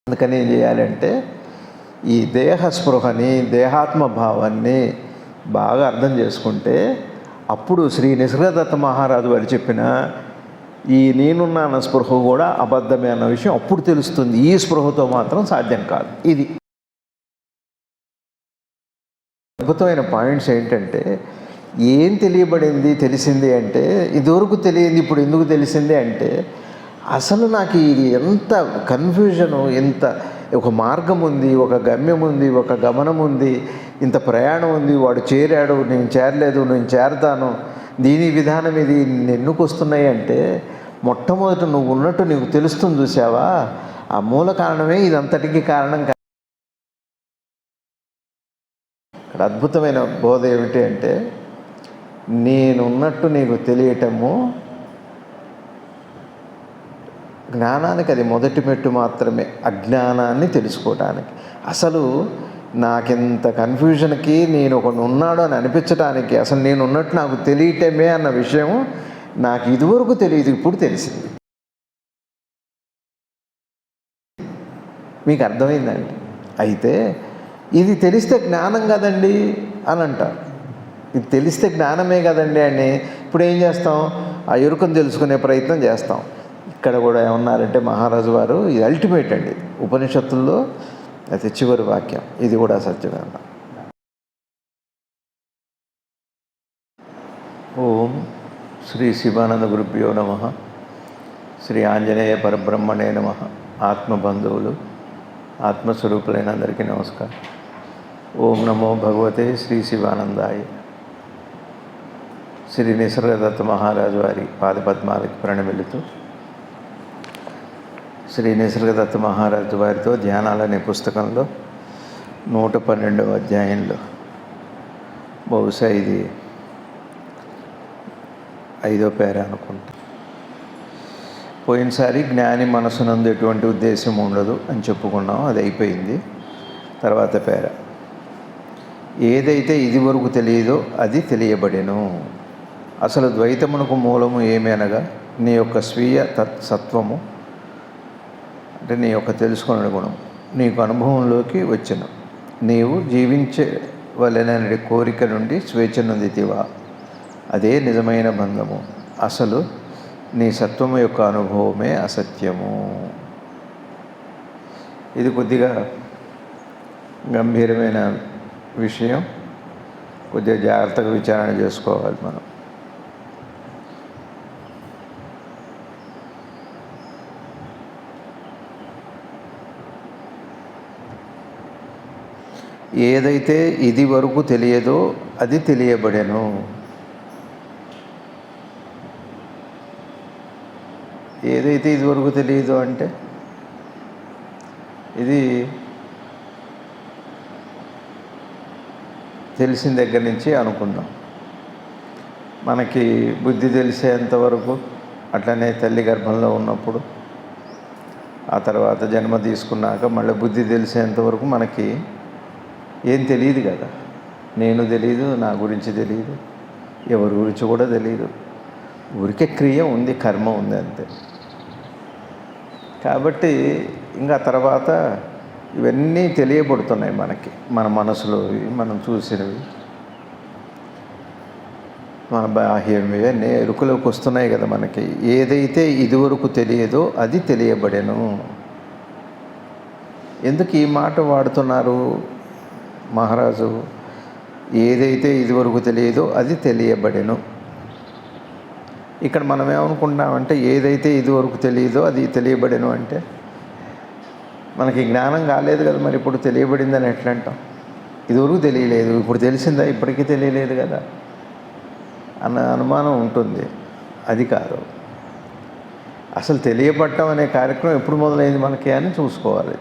అందుకని ఏం చేయాలంటే ఈ దేహస్పృహని, దేహాత్మ భావాన్ని బాగా అర్థం చేసుకుంటే అప్పుడు శ్రీ నిసర్గదత్త మహారాజు వారు చెప్పిన ఈ నేనున్నాన్న స్పృహ కూడా అబద్ధమే అన్న విషయం అప్పుడు తెలుస్తుంది. ఈ స్పృహతో మాత్రం సాధ్యం కాదు. ఇది అద్భుతమైన పాయింట్స్ ఏంటంటే, ఏం తెలిసింది అంటే, ఇదివరకు తెలియంది ఇప్పుడు ఎందుకు తెలిసింది అంటే, అసలు నాకు ఇది ఎంత కన్ఫ్యూజను, ఎంత ఒక మార్గం ఉంది, ఒక గమ్యం ఉంది, ఒక గమనం ఉంది, ఇంత ప్రయాణం ఉంది, వాడు చేరాడు, నేను చేరలేదు, నేను చేరతాను, దీని విధానం ఇది ఎందుకు వస్తున్నాయి అంటే, మొట్టమొదట నువ్వు ఉన్నట్టు నీకు తెలుస్తుంది చూసావా, ఆ మూల కారణమే ఇదంతటికీ కారణం. ఇక్కడ అద్భుతమైన బోధ ఏమిటి అంటే, నేనున్నట్టు నీకు తెలియటము జ్ఞానానికి అది మొదటి మెట్టు మాత్రమే, అజ్ఞానాన్ని తెలుసుకోవటానికి. అసలు నాకింత కన్ఫ్యూజన్కి నేను ఒకడు ఉన్నాడు అని అనిపించడానికి, అసలు నేను ఉన్నట్టు నాకు తెలియటమే అన్న విషయం నాకు ఇదివరకు తెలియదు, ఇప్పుడు తెలిసింది. మీకు అర్థమైందండి? అయితే ఇది తెలిస్తే జ్ఞానం కదండి అని అంటారు. ఇది తెలిస్తే జ్ఞానమే కదండి అని ఇప్పుడు ఏం చేస్తాం? ఆ ఎరుకను తెలుసుకునే ప్రయత్నం చేస్తాం. ఇక్కడ కూడా ఏమన్నారంటే మహారాజు వారు, ఇది అల్టిమేట్ అండి, ఉపనిషత్తుల్లో అయితే చివరి వాక్యం, ఇది కూడా సత్యమైన. ఓం శ్రీ శివానంద గురుభ్యో నమః. శ్రీ ఆంజనేయ పరబ్రహ్మణే నమః. ఆత్మబంధువులు, ఆత్మస్వరూపులైన అందరికీ నమస్కారం. ఓం నమో భగవతే శ్రీ శివానందాయ. శ్రీ నిసర్గదత్త మహారాజు వారి పాదపద్మాలకి ప్రణమిల్లుతూ, శ్రీ నిసర్గదత్త మహారాజు వారితో ధ్యానాలనే పుస్తకంలో 112వ అధ్యాయంలో, బహుశా ఇది 5వ పేర అనుకుంటా, పోయినసారి జ్ఞాని మనసునందు ఎటువంటి ఉద్దేశం ఉండదు అని చెప్పుకున్నాం, అది అయిపోయింది. తర్వాత పేర, ఏదైతే ఇది వరకు తెలియదో అది తెలియబడెను. అసలు ద్వైతమునకు మూలము ఏమి అనగా నీ యొక్క స్వీయ సత్వము, అంటే నీ యొక్క తెలుసుకునే గుణం నీకు అనుభవంలోకి వచ్చిన, నీవు జీవించవలెననే కోరిక నుండి స్వేచ్ఛ నొందితివా, అదే నిజమైన బంధము. అసలు నీ సత్వము యొక్క అనుభవమే అసత్యము. ఇది కొద్దిగా గంభీరమైన విషయం, కొద్దిగా జాగ్రత్తగా విచారణ చేసుకోవాలి మనం. ఏదైతే ఇది వరకు తెలియదో అది తెలియబడెను. ఏదైతే ఇది వరకు తెలియదో అంటే, ఇది తెలిసిన దగ్గర నుంచి అనుకుందాం. మనకి బుద్ధి తెలిసేంతవరకు, అట్లనే తల్లి గర్భంలో ఉన్నప్పుడు, ఆ తర్వాత జన్మ తీసుకున్నాక మళ్ళీ బుద్ధి తెలిసేంతవరకు మనకి ఏం తెలియదు కదా. నేను తెలియదు, నా గురించి తెలియదు, ఎవరి గురించి కూడా తెలియదు. ఊరికే క్రియ ఉంది, కర్మ ఉంది అంతే. కాబట్టి ఇంకా తర్వాత ఇవన్నీ తెలియబడుతున్నాయి మనకి, మన మనసులో మనం చూసినవి, మన బాహ్యవి అన్నీ ఎరుకలోకి వస్తున్నాయి కదా మనకి. ఏదైతే ఇదివరకు తెలియదో అది తెలియబడెను. ఎందుకు ఈ మాట వాడుతున్నారు మహారాజు? ఏదైతే ఇదివరకు తెలియదో అది తెలియబడెను. ఇక్కడ మనం ఏమనుకుంటామంటే, ఏదైతే ఇదివరకు తెలియదో అది తెలియబడెను అంటే మనకి జ్ఞానం కాలేదు కదా, మరి ఇప్పుడు తెలియబడిందని ఎట్లా అంటాం? ఇదివరకు తెలియలేదు, ఇప్పుడు తెలిసిందా? ఇప్పటికీ తెలియలేదు కదా అన్న అనుమానం ఉంటుంది. అది కాదు. అసలు తెలియబడటం అనే కార్యక్రమం ఎప్పుడు మొదలైంది మనకి అని చూసుకోవాలి.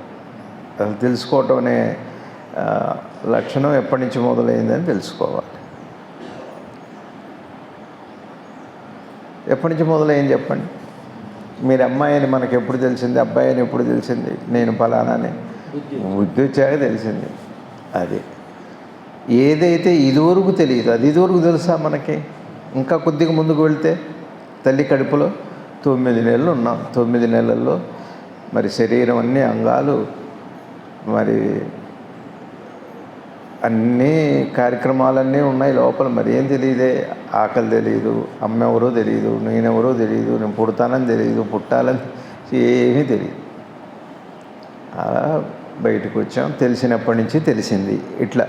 అసలు తెలుసుకోవటం అనే లక్షణం ఎప్పటి నుంచి మొదలైందని తెలుసుకోవాలి. ఎప్పటి నుంచి మొదలైంది చెప్పండి? మీరు అమ్మాయి అని మనకు ఎప్పుడు తెలిసింది? అబ్బాయి అని ఎప్పుడు తెలిసింది? నేను ఫలానాని బుద్ధి వచ్చాక తెలిసింది. అది ఏదైతే ఇదివరకు తెలియదు అది ఇదివరకు తెలుసా మనకి? ఇంకా కొద్దిగా ముందుకు వెళ్తే తల్లి కడుపులో 9 నెలలు ఉన్నాం. 9 నెలల్లో మరి శరీరం అన్ని అంగాలు, మరి అన్నీ కార్యక్రమాలన్నీ ఉన్నాయి లోపల, మరి ఏం తెలియదే. ఆకలి తెలియదు, అమ్మ ఎవరో తెలియదు, నేనెవరో తెలియదు, నేను పుడతానని తెలియదు, పుట్టాలని ఏమీ తెలియదు. అలా బయటకు వచ్చాం. తెలిసినప్పటి నుంచి తెలిసింది. ఇట్లా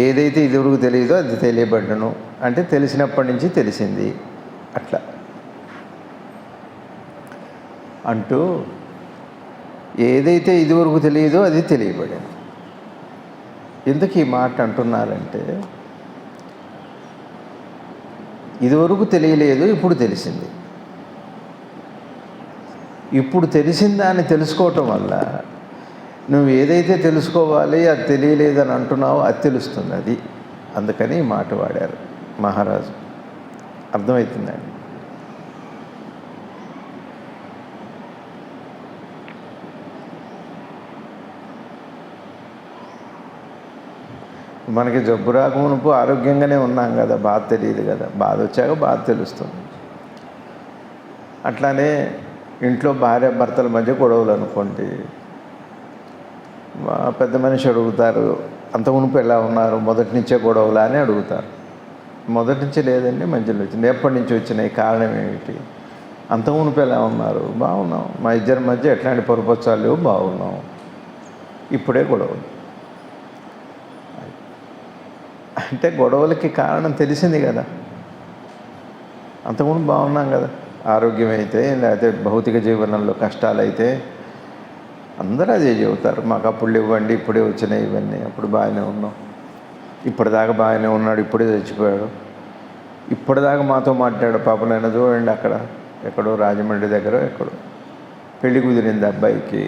ఏదైతే ఇదివరకు తెలియదో అది తెలియబడ్డను అంటే తెలిసినప్పటి నుంచి తెలిసింది. అట్లా అంటూ ఏదైతే ఇదివరకు తెలియదో అది తెలియబడింది. ఎందుకు ఈ మాట అంటున్నారంటే, ఇదివరకు తెలియలేదు, ఇప్పుడు తెలిసింది. ఇప్పుడు తెలిసిందాన్ని తెలుసుకోవటం వల్ల నువ్వు ఏదైతే తెలుసుకోవాలి అది తెలియలేదని అంటున్నావో అది తెలుస్తుంది. అది అందుకని ఈ మాట వాడారు మహారాజు. అర్థమవుతుందండి? మనకి జబ్బు రాకమునుపు ఆరోగ్యంగానే ఉన్నాం కదా, బాధ తెలియదు కదా. బాధ వచ్చాక బాధ తెలుస్తుంది. అట్లానే ఇంట్లో భార్య భర్తల మధ్య గొడవలు అనుకోండి, పెద్ద మనిషి అడుగుతారు, అంత మునుపు ఎలా ఉన్నారు, మొదటి నుంచే గొడవలా అని అడుగుతారు. మొదటి నుంచి లేదండి, మధ్యలో వచ్చింది. ఎప్పటి నుంచి వచ్చినాయి, కారణం ఏమిటి? అంత మునుపు ఎలా ఉన్నారు? బాగున్నాం. మా ఇద్దరి మధ్య ఎట్లాంటి పొరపచ్చాలు లేవు, బాగున్నాం. ఇప్పుడే గొడవలు అంటే గొడవలకి కారణం తెలిసింది కదా. అంతకుముందు బాగున్నాం కదా. ఆరోగ్యం అయితే, లేకపోతే భౌతిక జీవనంలో కష్టాలైతే అందరూ అదే చెబుతారు, మాకు అప్పుడు ఇవ్వండి, ఇప్పుడే వచ్చినాయి ఇవన్నీ, అప్పుడు బాగానే ఉన్నాం, ఇప్పటిదాకా బాగానే ఉన్నాడు, ఇప్పుడే చచ్చిపోయాడు, ఇప్పటిదాకా మాతో మాట్లాడాడు, పాపం నేను చూడండి అక్కడ ఎక్కడో రాజమండ్రి దగ్గర ఎక్కడో పెళ్ళి కుదిరింది అబ్బాయికి.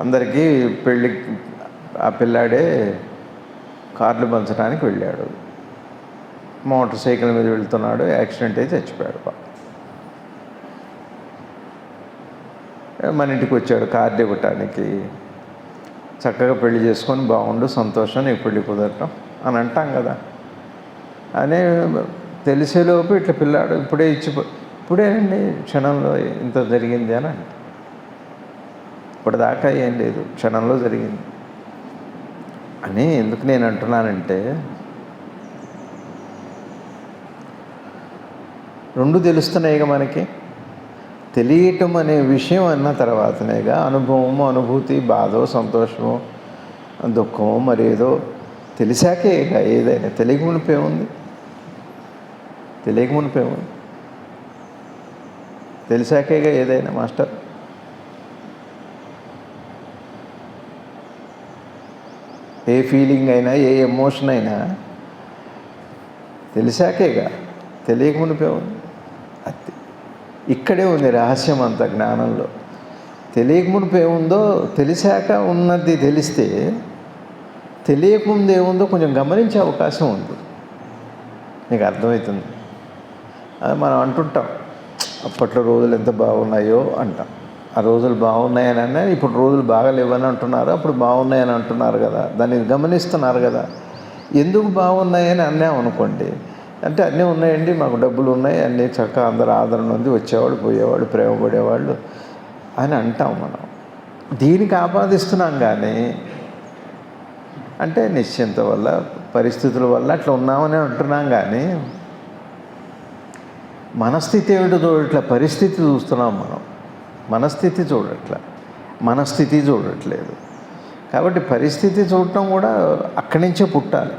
అందరికీ పెళ్ళి, ఆ పిల్లాడే కార్లు పంచడానికి వెళ్ళాడు, మోటార్ సైకిల్ మీద వెళ్తున్నాడు, యాక్సిడెంట్ అయితే చచ్చిపోయాడు. మన ఇంటికి వచ్చాడు కార్డు ఇవ్వటానికి. చక్కగా పెళ్లి చేసుకొని బాగుండు, సంతోషం, నీకు పెళ్ళి కుదరటం అని అంటాం కదా. అనే తెలిసేలోపు ఇట్లా పిల్లాడు ఇప్పుడే ఇప్పుడేనండి క్షణంలో ఇంత జరిగింది అని అంటే, ఇప్పటిదాకా ఏం లేదు, క్షణంలో జరిగింది అని. ఎందుకు నేను అంటున్నానంటే, రెండు తెలుస్తున్నాయిగా మనకి. తెలియటం అనే విషయం అన్న తర్వాతనేగా అనుభవము, అనుభూతి, బాధో, సంతోషమో, దుఃఖమో మరేదో తెలిసాకే ఏదైనా. తెలియకమునిపేముంది? తెలియకమునిపేముంది? తెలిసాకేగా ఏదైనా మాస్టర్. ఏ ఫీలింగ్ అయినా, ఏ ఎమోషన్ అయినా తెలిసాకేగా. తెలియకమునిపేముంది? అది ఇక్కడే ఉంది రహస్యం అంతా జ్ఞానంలో. తెలియకమునుపు ఏముందో తెలిసాక ఉన్నది తెలిస్తే, తెలియకముందు ఏముందో కొంచెం గమనించే అవకాశం ఉంది. నీకు అర్థమవుతుంది? అది మనం అంటుంటాం, అప్పట్లో రోజులు ఎంత బాగున్నాయో అంటాం. ఆ రోజులు బాగున్నాయని అన్నా, ఇప్పుడు రోజులు బాగాలేవని అంటున్నారు, అప్పుడు బాగున్నాయని అంటున్నారు కదా. దాన్ని గమనిస్తున్నారు కదా. ఎందుకు బాగున్నాయని అన్నామనుకోండి, అంటే అన్నీ ఉన్నాయండి, మాకు డబ్బులు ఉన్నాయి, అన్నీ చక్కగా అందరూ ఆదరణ ఉంది, వచ్చేవాళ్ళు పోయేవాళ్ళు, ప్రేమ పడేవాళ్ళు అని అంటాం మనం. దీనికి ఆపాదిస్తున్నాం కానీ, అంటే నిశ్చింత వల్ల, పరిస్థితుల వల్ల అట్లా ఉన్నామని అంటున్నాం కానీ, మనస్థితి ఏమిటో చూడట్లే, పరిస్థితి చూస్తున్నాం మనం. మనస్థితి చూడట్లే, మనస్థితి చూడట్లేదు. కాబట్టి పరిస్థితి చూడటం కూడా అక్కడి నుంచే పుట్టాలి.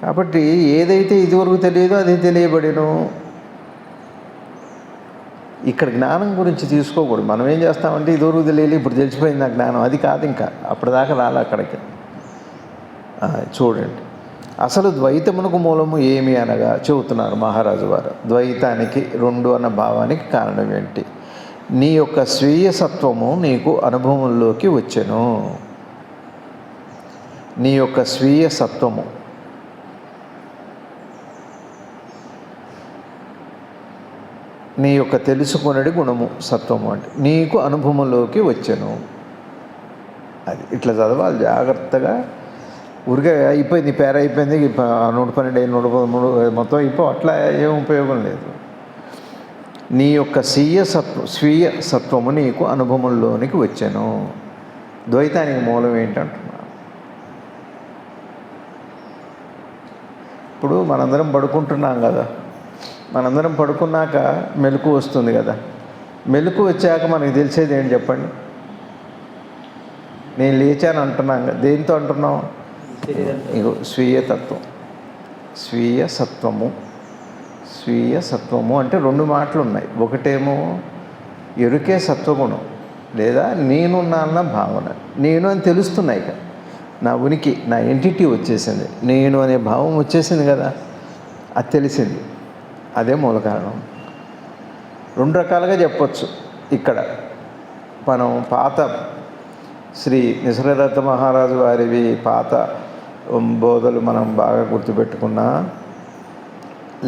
కాబట్టి ఏదైతే ఇదివరకు తెలియదో అది తెలియబడిను. ఇక్కడ జ్ఞానం గురించి తీసుకోకూడదు. మనం ఏం చేస్తామంటే, ఇదివరకు తెలియదు, ఇప్పుడు తెలిసిపోయింది ఆ జ్ఞానం. అది కాదు, ఇంకా అప్పటిదాకా రాలే అక్కడికి. చూడండి, అసలు ద్వైతమునకు మూలము ఏమి అనగా చెబుతున్నారు మహారాజు వారు. ద్వైతానికి, రెండు అన్న భావానికి కారణం ఏంటి? నీ యొక్క స్వీయ సత్వము నీకు అనుభవంలోకి వచ్చెను. నీ యొక్క స్వీయ సత్వము, నీ యొక్క తెలుసుకునేది గుణము, సత్వము అంటే నీకు అనుభవంలోకి వచ్చెను. అది ఇట్లా చదవాలి జాగ్రత్తగా. ఊరికే అయిపోయింది, పేర అయిపోయింది, 112, 113 మొత్తం అయిపో, అట్లా ఏం ఉపయోగం లేదు. నీ యొక్క స్వీయ సత్వము నీకు అనుభవంలోనికి వచ్చాను. ద్వైతానికి మూలం ఏంటంటున్నా. ఇప్పుడు మనందరం పడుకుంటున్నాం కదా, మనందరం పడుకున్నాక మెలకు వస్తుంది కదా. మెలకు వచ్చాక మనకు తెలిసేది ఏంటి చెప్పండి? నేను లేచాను అంటున్నాం కదా, దేంతో అంటున్నాం? ఇగో స్వీయతత్వం, స్వీయ సత్వము. స్వీయ సత్వము అంటే రెండు మాటలు ఉన్నాయి. ఒకటేమో ఎరుకే సత్వగుణం, లేదా నేనున్నా భావన. నేను అని తెలుస్తున్నాయి కదా, నా ఉనికి, నా ఎంటిటీ వచ్చేసింది, నేను అనే భావం వచ్చేసింది కదా, అది తెలిసింది. అదే మూల కారణం. రెండు రకాలుగా చెప్పొచ్చు. ఇక్కడ మనం పాత శ్రీ నిసర్గదత్త మహారాజు వారివి పాత బోధలు మనం బాగా గుర్తుపెట్టుకున్నా,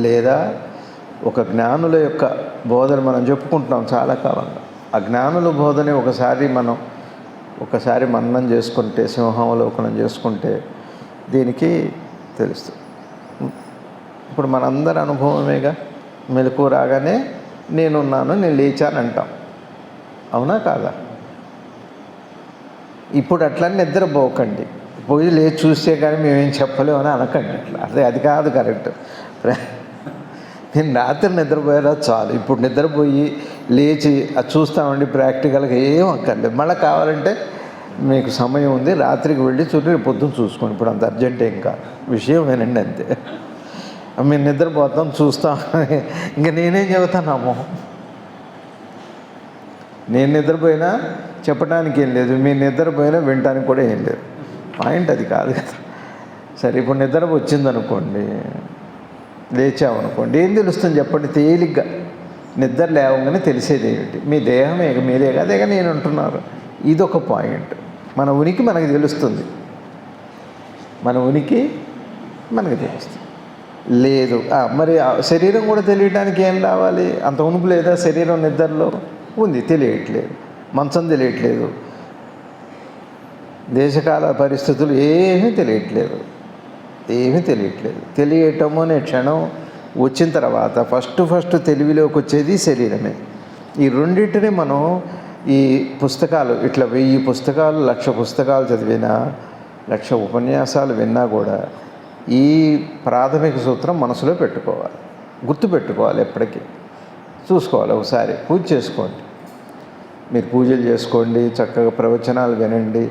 లేదా ఒక జ్ఞానుల యొక్క బోధలు మనం చెప్పుకుంటున్నాం చాలా కాలంగా. ఆ జ్ఞానుల బోధని ఒకసారి మననం చేసుకుంటే, సింహావలోకనం చేసుకుంటే దీనికి తెలుస్తుంది. ఇప్పుడు మనందరి అనుభవమేగా, మెలకు రాగానే నేనున్నాను, నేను లేచాను అంటాం. అవునా కాదా? ఇప్పుడు అట్లా నిద్రపోకండి, పోయి లేచి చూస్తే కానీ మేమేం చెప్పలేము అని అనకండి. అట్లా అది కాదు కరెక్ట్. నేను రాత్రి నిద్రపోయారా చాలు, ఇప్పుడు నిద్రపోయి లేచి అది చూస్తామండి ప్రాక్టికల్గా ఏం అక్కర్లేదు. మళ్ళీ కావాలంటే మీకు సమయం ఉంది, రాత్రికి వెళ్ళి చూడండి, రేపు పొద్దున్న చూసుకోండి. ఇప్పుడు అంత అర్జెంట్ ఏం కాదు, విషయం ఏనండి అంతే. మేము నిద్రపోతాం చూస్తాం, ఇంకా నేనేం చెబుతాను? నేను నిద్రపోయినా చెప్పడానికి ఏం లేదు, మీరు నిద్రపోయినా వినటానికి కూడా ఏం లేదు. పాయింట్ అది కాదు కదా. సరే, ఇప్పుడు నిద్ర వచ్చిందనుకోండి, లేచామనుకోండి, ఏం తెలుస్తుంది చెప్పండి? తేలిగ్గా నిద్ర లేవగానే తెలిసేది ఏమిటి? మీ దేహమే, మీరే అదేగా నేను అంటున్నారు. ఇదొక పాయింట్. మన ఉనికి మనకు తెలుస్తుంది, మన ఉనికి మనకు తెలుస్తుంది. లేదు మరి శరీరం కూడా తెలియడానికి ఏం రావాలి? అంత ఉనుపు లేదా శరీరం? నిద్రలో ఉంది, తెలియట్లేదు. మంచం తెలియట్లేదు, దేశకాల పరిస్థితులు ఏమీ తెలియట్లేదు, ఏమీ తెలియట్లేదు. తెలియటము అనే క్షణం వచ్చిన తర్వాత ఫస్ట్ తెలివిలోకి వచ్చేది శరీరమే. ఈ రెండింటిని మనం ఈ పుస్తకాలు ఇట్లా 1000 పుస్తకాలు 1000 పుస్తకాలు చదివినా, 1000 ఉపన్యాసాలు విన్నా కూడా ఈ ప్రాథమిక సూత్రం మనసులో పెట్టుకోవాలి, గుర్తుపెట్టుకోవాలి, ఎప్పటికీ చూసుకోవాలి. ఒకసారి పూజ చేసుకోండి, మీరు పూజలు చేసుకోండి, చక్కగా ప్రవచనాలు వినండి,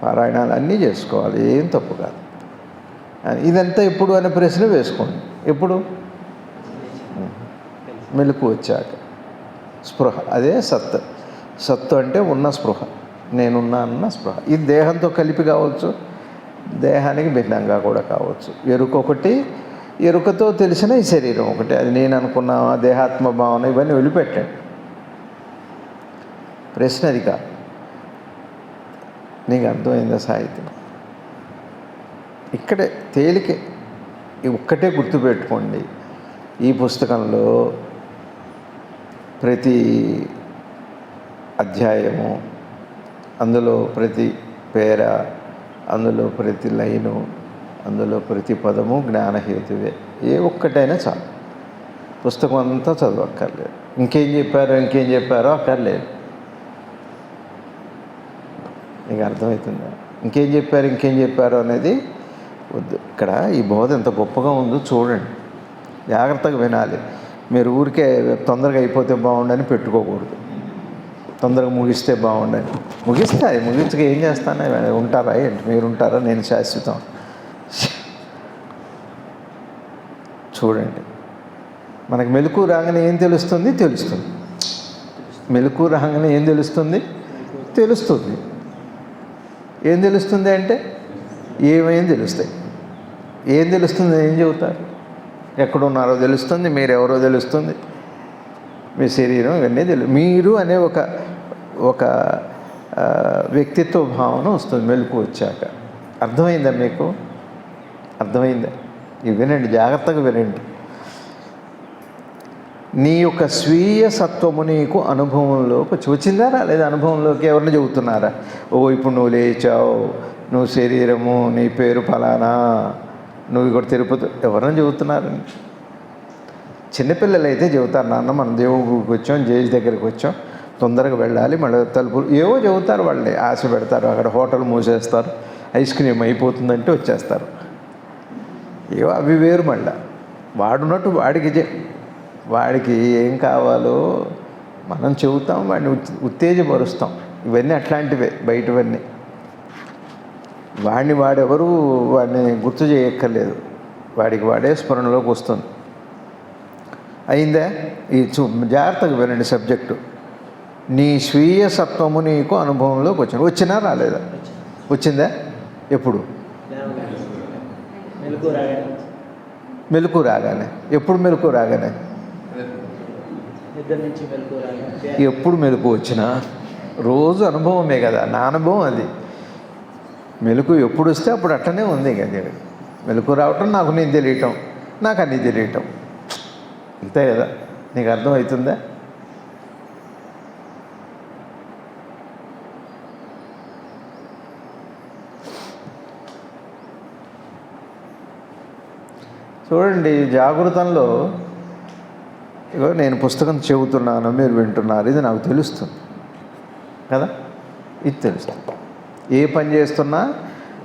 పారాయణాలు అన్నీ చేసుకోవాలి, ఏం తప్పు కాదు. ఇదంతా ఎప్పుడు అనే ప్రశ్న వేసుకోండి. ఎప్పుడు? మెలకు వచ్చాక. స్పృహ, అదే సత్తు అంటే ఉన్న స్పృహ, నేనున్నా అన్న స్పృహ. ఇది దేహంతో కలిపి కావచ్చు, దేహానికి భిన్నంగా కూడా కావచ్చు. ఎరుకొకటి, ఎరుకతో తెలిసిన ఈ శరీరం ఒకటి. అది నేను అనుకున్నా, దేహాత్మ భావన ఇవన్నీ వదిలిపెట్టండి. ప్రశ్న అది కాదు. నీకు అర్థమైందా సాహిత్యం? ఇక్కడే తేలికే. ఒక్కటే గుర్తుపెట్టుకోండి, ఈ పుస్తకంలో ప్రతి అధ్యాయము, అందులో ప్రతి పేర, అందులో ప్రతి లైను, అందులో ప్రతి పదము జ్ఞానహేతువే. ఏ ఒక్కటైనా చాలు, పుస్తకం అంతా చదవక్కర్లేదు. ఇంకేం చెప్పారో అక్కర్లేదు. నీకు అర్థమవుతుందా? ఇంకేం చెప్పారు అనేది వద్దు. ఇక్కడ ఈ బోధ ఎంత గొప్పగా ఉందో చూడండి, జాగ్రత్తగా వినాలి. మీరు ఊరికే తొందరగా అయిపోతే బాగుండని పెట్టుకోకూడదు, తొందరగా ముగిస్తే బాగుండని. ముగించక ఏం చేస్తాను? ఉంటారా ఏంటి? మీరు ఉంటారా? నేను శాశ్వతం. చూడండి, మనకు మెలకు రాగానే ఏం తెలుస్తుంది? మెలకు రాగానే ఏం తెలుస్తుంది? ఏం తెలుస్తుంది అంటే ఏమేం తెలుస్తాయి? ఏం తెలుస్తుంది? ఏం చెబుతారు? ఎక్కడున్నారో తెలుస్తుంది, మీరెవరో తెలుస్తుంది, మీ శరీరం ఇవన్నీ మీరు అనే ఒక వ్యక్తిత్వ భావన వస్తుంది మెలకు వచ్చాక. అర్థమైందా మీకు? అర్థమైందా? ఇవి వినండి, జాగ్రత్తగా వినండి. నీ యొక్క స్వీయ సత్వము నీకు అనుభవంలోకి వచ్చిందా లేదా? అనుభవంలోకి ఎవరిని చెబుతున్నారా? ఇప్పుడు నువ్వు లేచావు, నువ్వు శరీరము, నీ పేరు ఫలానా, నువ్వు ఇక్కడ తిరుపతి, ఎవరైనా చెబుతున్నారండి? చిన్నపిల్లలు అయితే చెబుతారు, నాన్న మనం దేవుడి గుడికి వచ్చాం, జేజీ దగ్గరికి వచ్చాం, తొందరగా వెళ్ళాలి, మళ్ళీ తలుపులు ఏవో చెబుతారు, వాళ్ళని ఆశ పెడతారు, అక్కడ హోటల్ మూసేస్తారు, ఐస్ క్రీమ్ అయిపోతుందంటే వచ్చేస్తారు. ఏవో అవి వేరు. మళ్ళీ వాడున్నట్టు వాడికి ఏం కావాలో మనం చెబుతాం, వాడిని ఉత్తేజపరుస్తాం. ఇవన్నీ అట్లాంటివే బయటవన్నీ. వాడెవరు వాడిని గుర్తు చేయక్కర్లేదు, వాడికి వాడే స్మరణలోకి వస్తుంది. అయిందా? ఈ జాగ్రత్తగా వినండి సబ్జెక్టు. నీ స్వీయ సత్వము నీకు అనుభవంలోకి వచ్చినా రాలేదా? వచ్చిందా? ఎప్పుడు? మెలకు రాగానే. ఎప్పుడు మెలకు రాగానే? ఎప్పుడు మెలకు వచ్చినా రోజు అనుభవమే కదా, నా అనుభవం అది. మెలకు ఎప్పుడు వస్తే అప్పుడు అట్టనే ఉంది. కదా మెలకు రావటం, నాకు నేను తెలియటం, నాకు అన్నీ తెలియటం, అంతే కదా. నీకు అర్థం అవుతుందా? చూడండి, జాగృతంలో ఇగో నేను పుస్తకం చెబుతున్నాను, మీరు వింటున్నారు, ఇది నాకు తెలుస్తుంది కదా, ఇది తెలుస్తుంది. ఏ పని చేస్తున్నా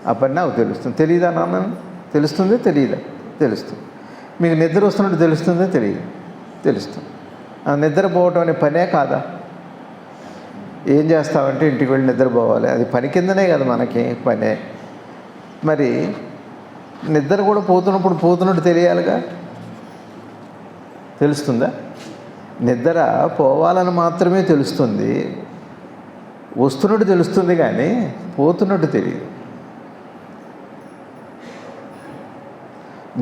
ఆ పని నాకు తెలుస్తుంది. తెలియదా నాన్న? తెలుస్తుంది. తెలియదా? తెలుస్తుంది. మీకు నిద్ర వస్తున్నట్టు తెలుస్తుందే? తెలియదు, తెలుస్తుంది. ఆ నిద్రపోవటం అనే పనే కాదా? ఏం చేస్తామంటే ఇంటికి వెళ్ళి నిద్రపోవాలి, అది పని కిందనే కదా మనకి పనే. మరి నిద్ర కూడా పోతున్నట్టు తెలియాలిగా, తెలుస్తుందా? నిద్ర పోవాలని మాత్రమే తెలుస్తుంది, వస్తున్నట్టు తెలుస్తుంది, కానీ పోతున్నట్టు తెలియదు.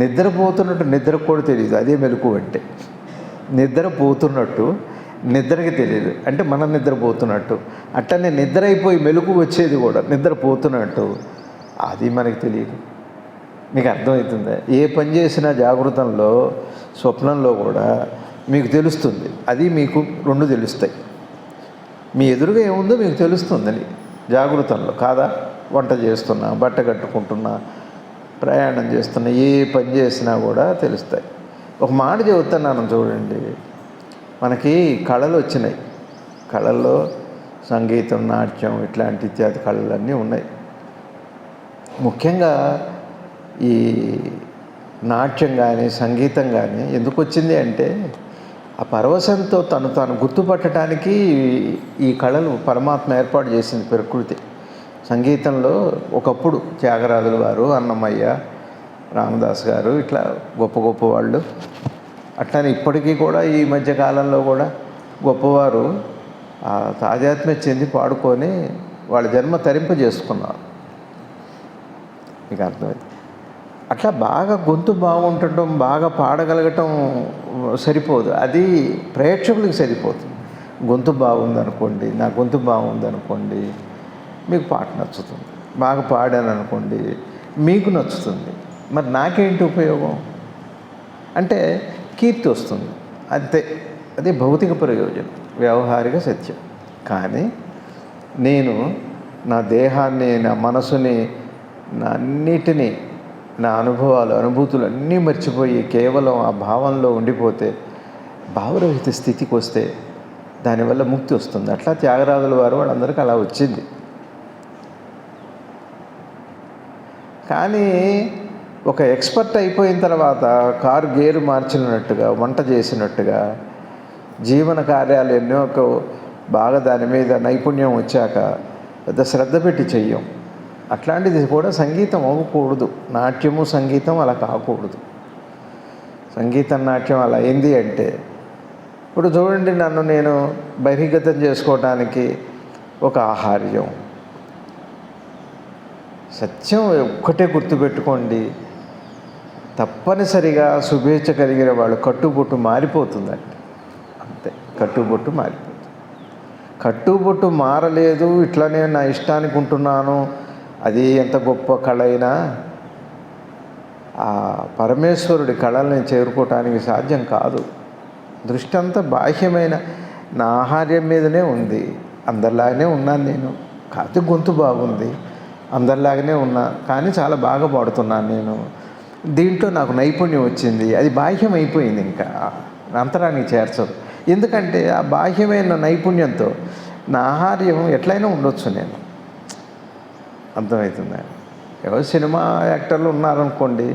నిద్రపోతున్నట్టు నిద్రకు కూడా తెలియదు, అదే మెలకువ అంటే. నిద్రపోతున్నట్టు నిద్రకి తెలియదు, అంటే మనం నిద్రపోతున్నట్టు. అట్టనే నిద్ర అయిపోయి మెలకు వచ్చేది కూడా నిద్రపోతున్నట్టు, అది మనకి తెలియదు. మీకు అర్థమవుతుందా? ఏ పని చేసినా జాగృతంలో, స్వప్నంలో కూడా మీకు తెలుస్తుంది. అది మీకు రెండు తెలుస్తాయి. మీ ఎదురుగా ఏముందో మీకు తెలుస్తుందని జాగృతంలో, కాదా? వంట చేస్తున్నా, బట్ట కట్టుకుంటున్నా, ప్రయాణం చేస్తున్నా, ఏ పని చేసినా కూడా తెలుస్తాయి. ఒక మాట చెబుతున్నాను చూడండి, మనకి కళలు వచ్చినాయి. కళల్లో సంగీతం, నాట్యం, ఇట్లాంటి ఇత్యాది కళలన్నీ ఉన్నాయి. ముఖ్యంగా ఈ నాట్యం కానీ సంగీతం కానీ ఎందుకు వచ్చింది అంటే, ఆ పరవశంతో తాను గుర్తుపట్టడానికి ఈ కళలు పరమాత్మ ఏర్పాటు చేసింది, ప్రకృతి. సంగీతంలో ఒకప్పుడు త్యాగరాజుల వారు, అన్నమయ్య, రామదాస్ గారు, ఇట్లా గొప్ప వాళ్ళు. అట్లనే ఇప్పటికీ కూడా ఈ మధ్యకాలంలో కూడా గొప్పవారు ఆ తాదాత్మ్యం చెంది పాడుకొని వాళ్ళ జన్మ తరింపజేసుకున్నారు. మీకు అర్థమైంది? అట్లా బాగా గొంతు బాగుండటం, బాగా పాడగలగటం సరిపోదు, అది ప్రేక్షకులకు సరిపోతుంది. గొంతు బాగుందనుకోండి, నా గొంతు బాగుందనుకోండి, మీకు పాట నచ్చుతుంది. బాగా పాడాను అనుకోండి, మీకు నచ్చుతుంది. మరి నాకేంటి ఉపయోగం అంటే కీర్తి వస్తుంది, అంతే. అది భౌతిక ప్రయోజనం, వ్యవహారిక సత్యం. కానీ నేను నా దేహాన్ని, నా మనసుని, నా అన్నిటినీ, నా అనుభవాలు, అనుభూతులు అన్నీ మర్చిపోయి కేవలం ఆ భావంలో ఉండిపోతే, భావరహిత స్థితికి వస్తే దానివల్ల ముక్తి వస్తుంది. అట్లా త్యాగరాజుల వారు వాళ్ళందరికీ అలా వచ్చింది. కానీ ఒక ఎక్స్పర్ట్ అయిపోయిన తర్వాత కారు గేరు మార్చినట్టుగా, వంట చేసినట్టుగా, జీవన కార్యాలు ఎన్నో బాగా దాని మీద నైపుణ్యం వచ్చాక పెద్ద శ్రద్ధ పెట్టి చెయ్యం. అట్లాంటిది కూడా సంగీతం అవ్వకూడదు. నాట్యము సంగీతం అలా కాకూడదు. సంగీతం నాట్యం అలా అయింది అంటే, ఇప్పుడు చూడండి, నన్ను నేను బహిర్గతం చేసుకోవటానికి ఒక ఆహార్యం, సత్యం ఒక్కటే గుర్తుపెట్టుకోండి, తప్పనిసరిగా శుభేచ్ఛ కలిగిన వాళ్ళు కట్టుబొట్టు మారిపోతుందండి, అంతే. కట్టుబొట్టు మారిపోతుంది. కట్టుబొట్టు మారలేదు, ఇట్లనే నా ఇష్టానికి ఉంటున్నాను, అది ఎంత గొప్ప కళ అయినా ఆ పరమేశ్వరుడి కళల్ని చేరుకోవటానికి సాధ్యం కాదు. దృష్టి అంతా బాహ్యమైన నా ఆహార్యం మీదనే ఉంది. అందరిలాగానే ఉన్నాను నేను, కాకపోతే గొంతు బాగుంది. అందరిలాగానే ఉన్నా, కానీ చాలా బాగా పాడుతున్నాను నేను. దీంట్లో నాకు నైపుణ్యం వచ్చింది, అది బాహ్యం అయిపోయింది. ఇంకా అంతరానికి చేర్చదు. ఎందుకంటే ఆ బాహ్యమైన నైపుణ్యంతో నా ఆహార్యం ఎట్లయినా ఉండొచ్చు నేను. అర్థమవుతుందా? ఎవరు సినిమా యాక్టర్లు ఉన్నారనుకోండి,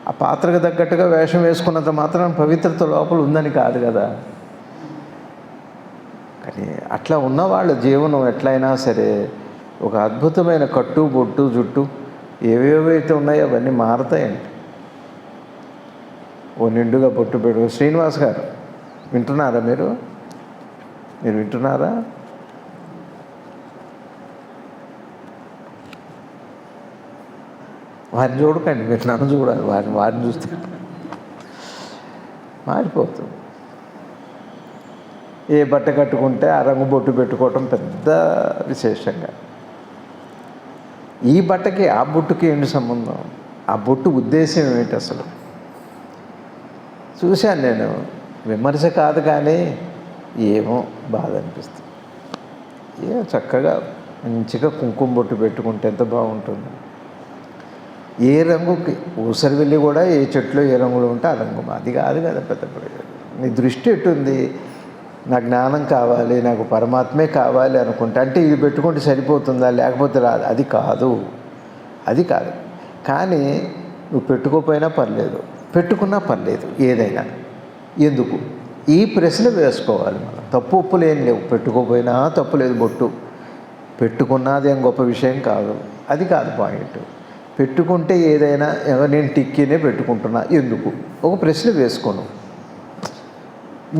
ఆ పాత్రకు తగ్గట్టుగా వేషం వేసుకున్నంత మాత్రం పవిత్రత లోపల ఉందని కాదు కదా. కానీ అట్లా ఉన్నవాళ్ళ జీవనం ఎట్లయినా సరే ఒక అద్భుతమైన కట్టు బొట్టు జుట్టు ఏవేవైతే ఉన్నాయో అవన్నీ మారతాయండి. ఓ నిండుగా బొట్టు పెట్టు. శ్రీనివాస్ గారు వింటున్నారా? మీరు వింటున్నారా? వారిని చూడకండి, మీరు నన్ను చూడాలి. వారిని చూస్తే మారిపోతుంది. ఏ బట్ట కట్టుకుంటే ఆ రంగు బొట్టు పెట్టుకోవటం పెద్ద విశేషంగా. ఈ బట్టకి ఆ బొట్టుకి ఏంటి సంబంధం? ఆ బొట్టు ఉద్దేశం ఏమిటి అసలు? చూశాను నేను. విమర్శ కాదు కానీ ఏమో బాధ అనిపిస్తుంది. చక్కగా మంచిగా కుంకుమ బొట్టు పెట్టుకుంటే ఎంత బాగుంటుంది. ఏ రంగుకి ఊసరి వెళ్ళి కూడా ఏ చెట్లో ఏ రంగులో ఉంటే ఆ రంగు. అది కాదు కదా పెద్ద ప్రయోజనం. నీ దృష్టి ఎట్టుంది? నా జ్ఞానం కావాలి, నాకు పరమాత్మే కావాలి అనుకుంటే అంటే ఇది పెట్టుకుంటే సరిపోతుందా, లేకపోతే రాదు? అది కాదు. కానీ నువ్వు పెట్టుకోపోయినా పర్లేదు, పెట్టుకున్నా పర్లేదు, ఏదైనా. ఎందుకు? ఈ ప్రశ్న వేసుకోవాలి మనం. తప్పు ఒప్పులు ఏం లేవు. పెట్టుకోపోయినా తప్పు లేదు. బొట్టు పెట్టుకున్నది ఏం గొప్ప విషయం కాదు. అది కాదు పాయింట్. పెట్టుకుంటే ఏదైనా నేను టిక్కీనే పెట్టుకుంటున్నా ఎందుకు? ఒక ప్రశ్న వేసుకోను.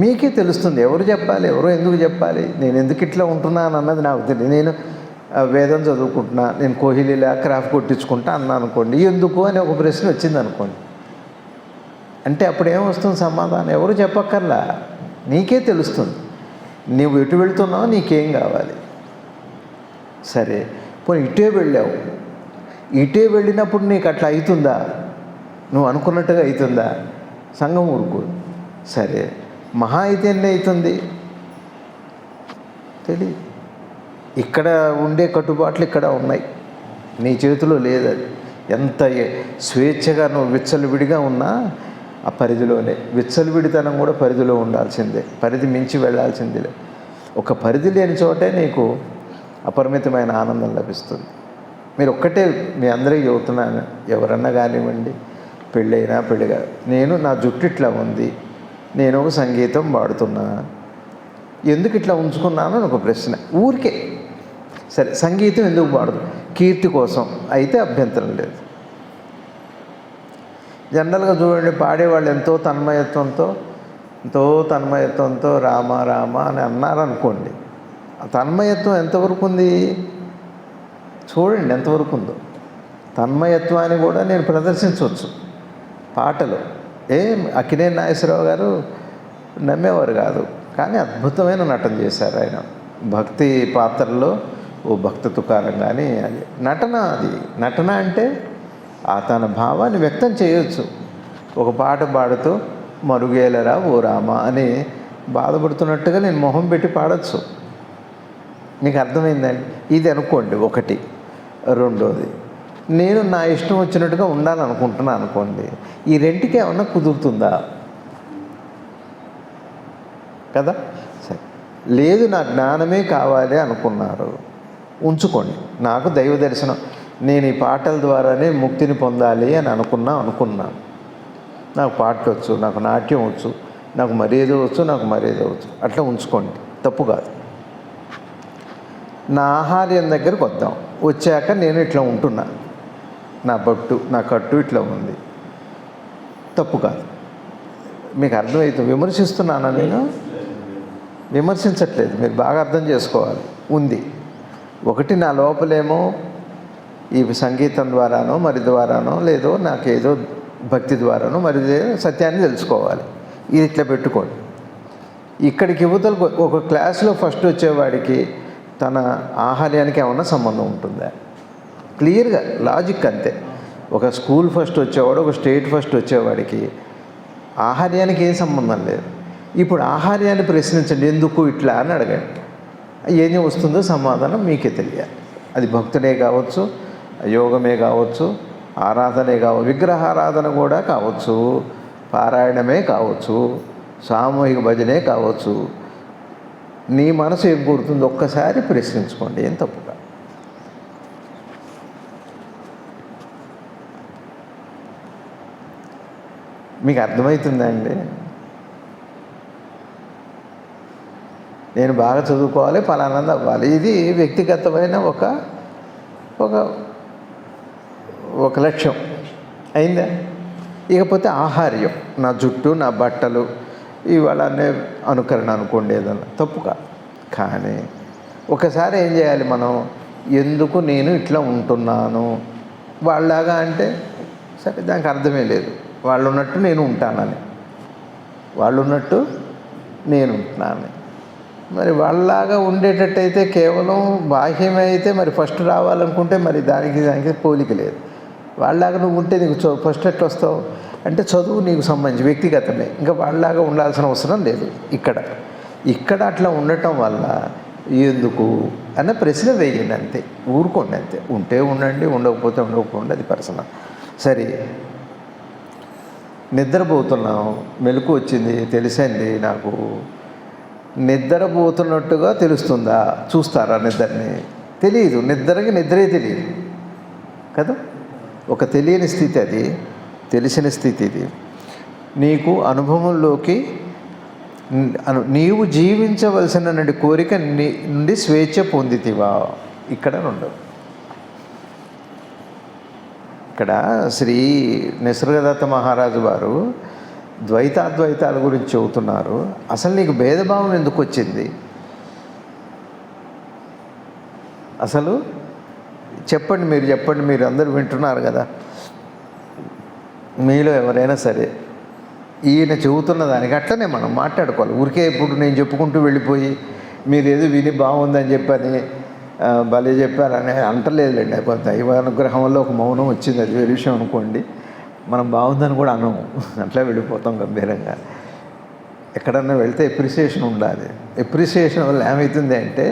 మీకే తెలుస్తుంది. ఎవరు చెప్పాలి, ఎవరో ఎందుకు చెప్పాలి, నేను ఎందుకు ఇట్లా ఉంటున్నాను అన్నది నాకు తెలియదు. నేను వేదం చదువుకుంటున్నా, నేను కోహ్లీలా క్రాఫ్ట్ కొట్టించుకుంటా అన్నా అనుకోండి, ఎందుకు అని ఒక ప్రశ్న వచ్చింది అనుకోండి, అంటే అప్పుడు ఏమొస్తుంది సమాధానం? ఎవరు చెప్పక్కర్లా, నీకే తెలుస్తుంది. నువ్వు ఎటు వెళుతున్నావు, నీకేం కావాలి. సరే, పోనీ ఇటే వెళ్ళావు. ఇటే వెళ్ళినప్పుడు నీకు అట్లా అవుతుందా? నువ్వు అనుకున్నట్టుగా అవుతుందా? సంఘం ఊరుకు. సరే, మహా అయితే ఎన్ని అవుతుంది తెలియదు. ఇక్కడ ఉండే కట్టుబాట్లు ఇక్కడ ఉన్నాయి, నీ చేతిలో లేదు. అది ఎంత స్వేచ్ఛగా నువ్వు విచ్చలవిడిగా ఉన్నా ఆ పరిధిలోనే. విచ్చలవిడితనం కూడా పరిధిలో ఉండాల్సిందే, పరిధి మించి వెళ్ళాల్సిందే. ఒక పరిధి లేని చోటే నీకు అపరిమితమైన ఆనందం లభిస్తుంది. మీరు ఒక్కటే మీ అందరికీ చెబుతున్నాను, ఎవరన్నా కానివ్వండి, పెళ్ళైనా పెళ్ళిగా, నేను నా జుట్టు ఇట్లా ఉంది, నేను ఒక సంగీతం పాడుతున్నా, ఎందుకు ఇట్లా ఉంచుకున్నాను అని ఒక ప్రశ్న. ఊరికే సరే, సంగీతం ఎందుకు పాడదు? కీర్తి కోసం అయితే అభ్యంతరం లేదు. జనరల్గా చూడండి, పాడేవాళ్ళు ఎంతో తన్మయత్వంతో రామ రామ అని అన్నారనుకోండి, ఆ తన్మయత్వం ఎంతవరకు ఉంది చూడండి, ఎంతవరకు ఉందో. తన్మయత్వాన్ని కూడా నేను ప్రదర్శించవచ్చు పాటలు. అక్కినేని నాగేశ్వరరావు గారు నమ్మేవారు కాదు, కానీ అద్భుతమైన నటన చేశారు ఆయన. భక్తి పాత్రలో ఓ భక్త తుకారం. కానీ అది నటన అంటే ఆ తన భావాన్ని వ్యక్తం చేయొచ్చు. ఒక పాట పాడుతూ మరుగేలరా ఓ రామ అని బాధపడుతున్నట్టుగా నేను మొహం పెట్టి పాడచ్చు. మీకు అర్థమైందండి? ఇది అనుకోండి ఒకటి. రెండోది, నేను నా ఇష్టం వచ్చినట్టుగా ఉండాలనుకుంటున్నాను అనుకోండి, ఈ రెంటికి ఏమన్నా కుదురుతుందా? కదా. సరే, లేదు నా జ్ఞానమే కావాలి అనుకున్నారు, ఉంచుకోండి. నాకు దైవ దర్శనం, నేను ఈ పాటల ద్వారానే ముక్తిని పొందాలి అని అనుకున్నాను. నాకు పాటలు వచ్చు, నాకు నాట్యం వచ్చు, నాకు మరేదో వచ్చు, అట్లా ఉంచుకోండి, తప్పు కాదు. నా ఆహార్యం దగ్గరకు వద్దాం. వచ్చాక నేను ఇట్లా ఉంటున్నా, నా బొట్టు నా కట్టు ఇట్లా ఉంది, తప్పు కాదు. మీకు అర్థమవుతుంది. విమర్శిస్తున్నానా? నేను విమర్శించట్లేదు, మీరు బాగా అర్థం చేసుకోవాలి. ఉంది ఒకటి, నా లోపలేమో ఈ సంగీతం ద్వారానో లేదో నాకేదో భక్తి ద్వారానో సత్యాన్ని తెలుసుకోవాలి. ఇది ఇట్లా పెట్టుకోండి. ఇక్కడికి యువతలకు ఒక క్లాసులో ఫస్ట్ వచ్చేవాడికి తన ఆహార్యానికి ఏమన్నా సంబంధం ఉంటుందా? క్లియర్గా లాజిక్ అంతే. ఒక స్కూల్ ఫస్ట్ వచ్చేవాడు, ఒక స్టేట్ ఫస్ట్ వచ్చేవాడికి ఆహార్యానికి ఏం సంబంధం లేదు. ఇప్పుడు ఆహార్యాన్ని ప్రశ్నించండి, ఎందుకు ఇట్లా అని అడగండి. ఏం వస్తుందో సమాధానం మీకే తెలియాలి. అది భక్తుడే కావచ్చు, యోగమే కావచ్చు, ఆరాధనే కావచ్చు, విగ్రహారాధన కూడా కావచ్చు, పారాయణమే కావచ్చు, సామూహిక భజనే కావచ్చు, నీ మనసు ఏం కోరుతుందో ఒక్కసారి ప్రశ్నించుకోండి, ఏం తప్పుగా. మీకు అర్థమవుతుందా అండి? నేను బాగా చదువుకోవాలి, ఫలానంద అవ్వాలి, ఇది వ్యక్తిగతమైన ఒక ఒక ఒక లక్ష్యం అయిందా? ఇకపోతే ఆహార్యం, నా జుట్టు, నా బట్టలు, ఇవాళ అనే అనుకరణ అనుకోండి, ఏదన్నా తప్పుగా. కానీ ఒకసారి ఏం చేయాలి మనం, ఎందుకు నేను ఇట్లా ఉంటున్నాను వాళ్ళలాగా అంటే, సరే దానికి అర్థమే లేదు, వాళ్ళు ఉన్నట్టు నేను ఉంటానని, వాళ్ళు ఉన్నట్టు నేను ఉంటున్నాను. మరి వాళ్ళలాగా ఉండేటట్టయితే కేవలం బాహ్యమే అయితే మరి ఫస్ట్ రావాలనుకుంటే మరి దానికి పోలిక లేదు. వాళ్ళలాగా నువ్వు ఉంటే నీకు ఫస్ట్ ఎట్లా వస్తావు అంటే, చదువు నీకు సంబంధించి వ్యక్తిగతమే, ఇంకా వాళ్ళలాగా ఉండాల్సిన అవసరం లేదు. ఇక్కడ అట్లా ఉండటం వల్ల ఎందుకు అన్న ప్రశ్న వేయండి, అంతే. ఊరుకోండి, అంతే. ఉంటే ఉండండి, ఉండకపోతే ఉండకపోండి, అది పర్సనల్. సరే, నిద్రపోతున్నాం, మెలకు వచ్చింది, తెలిసింది నాకు, నిద్రపోతున్నట్టుగా తెలుస్తుందా? చూస్తారా నిద్రని? తెలియదు, నిద్రే తెలియదు కదా. ఒక తెలియని స్థితి అది, తెలిసిన స్థితి ఇది. నీకు అనుభవంలోకి నీవు జీవించవలసిన కోరిక నుండి స్వేచ్ఛ పొందితివా? ఇక్కడ ఉండవు. ఇక్కడ శ్రీ నిసర్గదత్త మహారాజు వారు ద్వైతాద్వైతాల గురించి చెబుతున్నారు. అసలు నీకు భేదభావం ఎందుకు వచ్చింది? అసలు చెప్పండి, మీరు చెప్పండి. మీరు అందరూ వింటున్నారు కదా, మీలో ఎవరైనా సరే ఈయన చెబుతున్న దానికి అట్లనే మనం మాట్లాడుకోవాలి. ఊరికే ఇప్పుడు నేను చెప్పుకుంటూ వెళ్ళిపోయి మీరు ఏదో విని బాగుందని చెప్పని భలే చెప్పారని అంటలేదులేండి. దైవ అనుగ్రహం వల్ల ఒక మౌనం వచ్చింది, అది వేరే విషయం అనుకోండి. మనం బాగుందని కూడా అనము, అట్లా వెళ్ళిపోతాం గంభీరంగా. ఎక్కడన్నా వెళ్తే ఎప్రిసియేషన్ ఉండాలి. ఎప్రిసియేషన్ వల్ల ఏమవుతుంది అంటే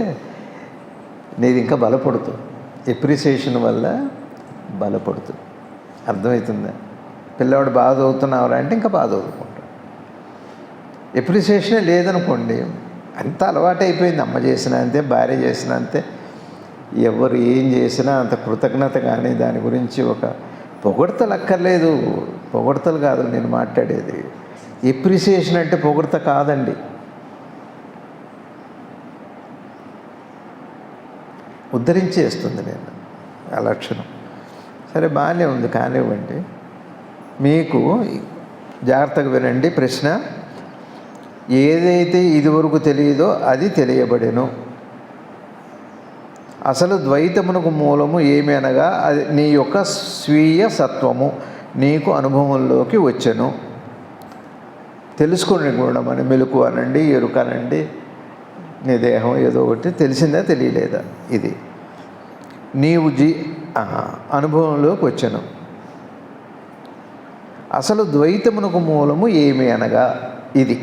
నీది ఇంకా బలపడుతుంది. ఎప్రిసియేషన్ వల్ల బలపడుతుంది. అర్థమవుతుందా? పిల్లవాడు బాగా చదువుతున్నావురా అంటే ఇంకా బాగా చదువుకుంటాడు. ఎప్రిసియేషనే లేదనుకోండి, అంత అలవాటు అయిపోయింది. అమ్మ చేసినా అంతే, భార్య చేసినా అంతే, ఎవరు ఏం చేసినా అంత కృతజ్ఞత. కానీ దాని గురించి ఒక పొగడ్తలు అక్కర్లేదు. పొగడ్తలు కాదు నేను మాట్లాడేది. ఎప్రిసియేషన్ అంటే పొగడ్త కాదండి. ఉద్ధరించేస్తుంది నేను ఆ లక్షణం. సరే, బాగానే ఉంది, కానివ్వండి. మీకు జాగ్రత్తగా వినండి. ప్రశ్న, ఏదైతే ఇదివరకు తెలియదో అది తెలియబడెను. అసలు ద్వైతమునకు మూలము ఏమి అనగా అది నీ యొక్క స్వీయ సత్వము నీకు అనుభవంలోకి వచ్చెను. తెలుసుకుని గుణం అని, మెలకు అనండి, ఎరుకనండి, నీ దేహం ఏదో ఒకటి తెలిసిందా తెలియలేదా, ఇది నీవు అనుభవంలోకి వచ్చెను. అసలు ద్వైతమునకు మూలము ఏమి అనగా ఇది.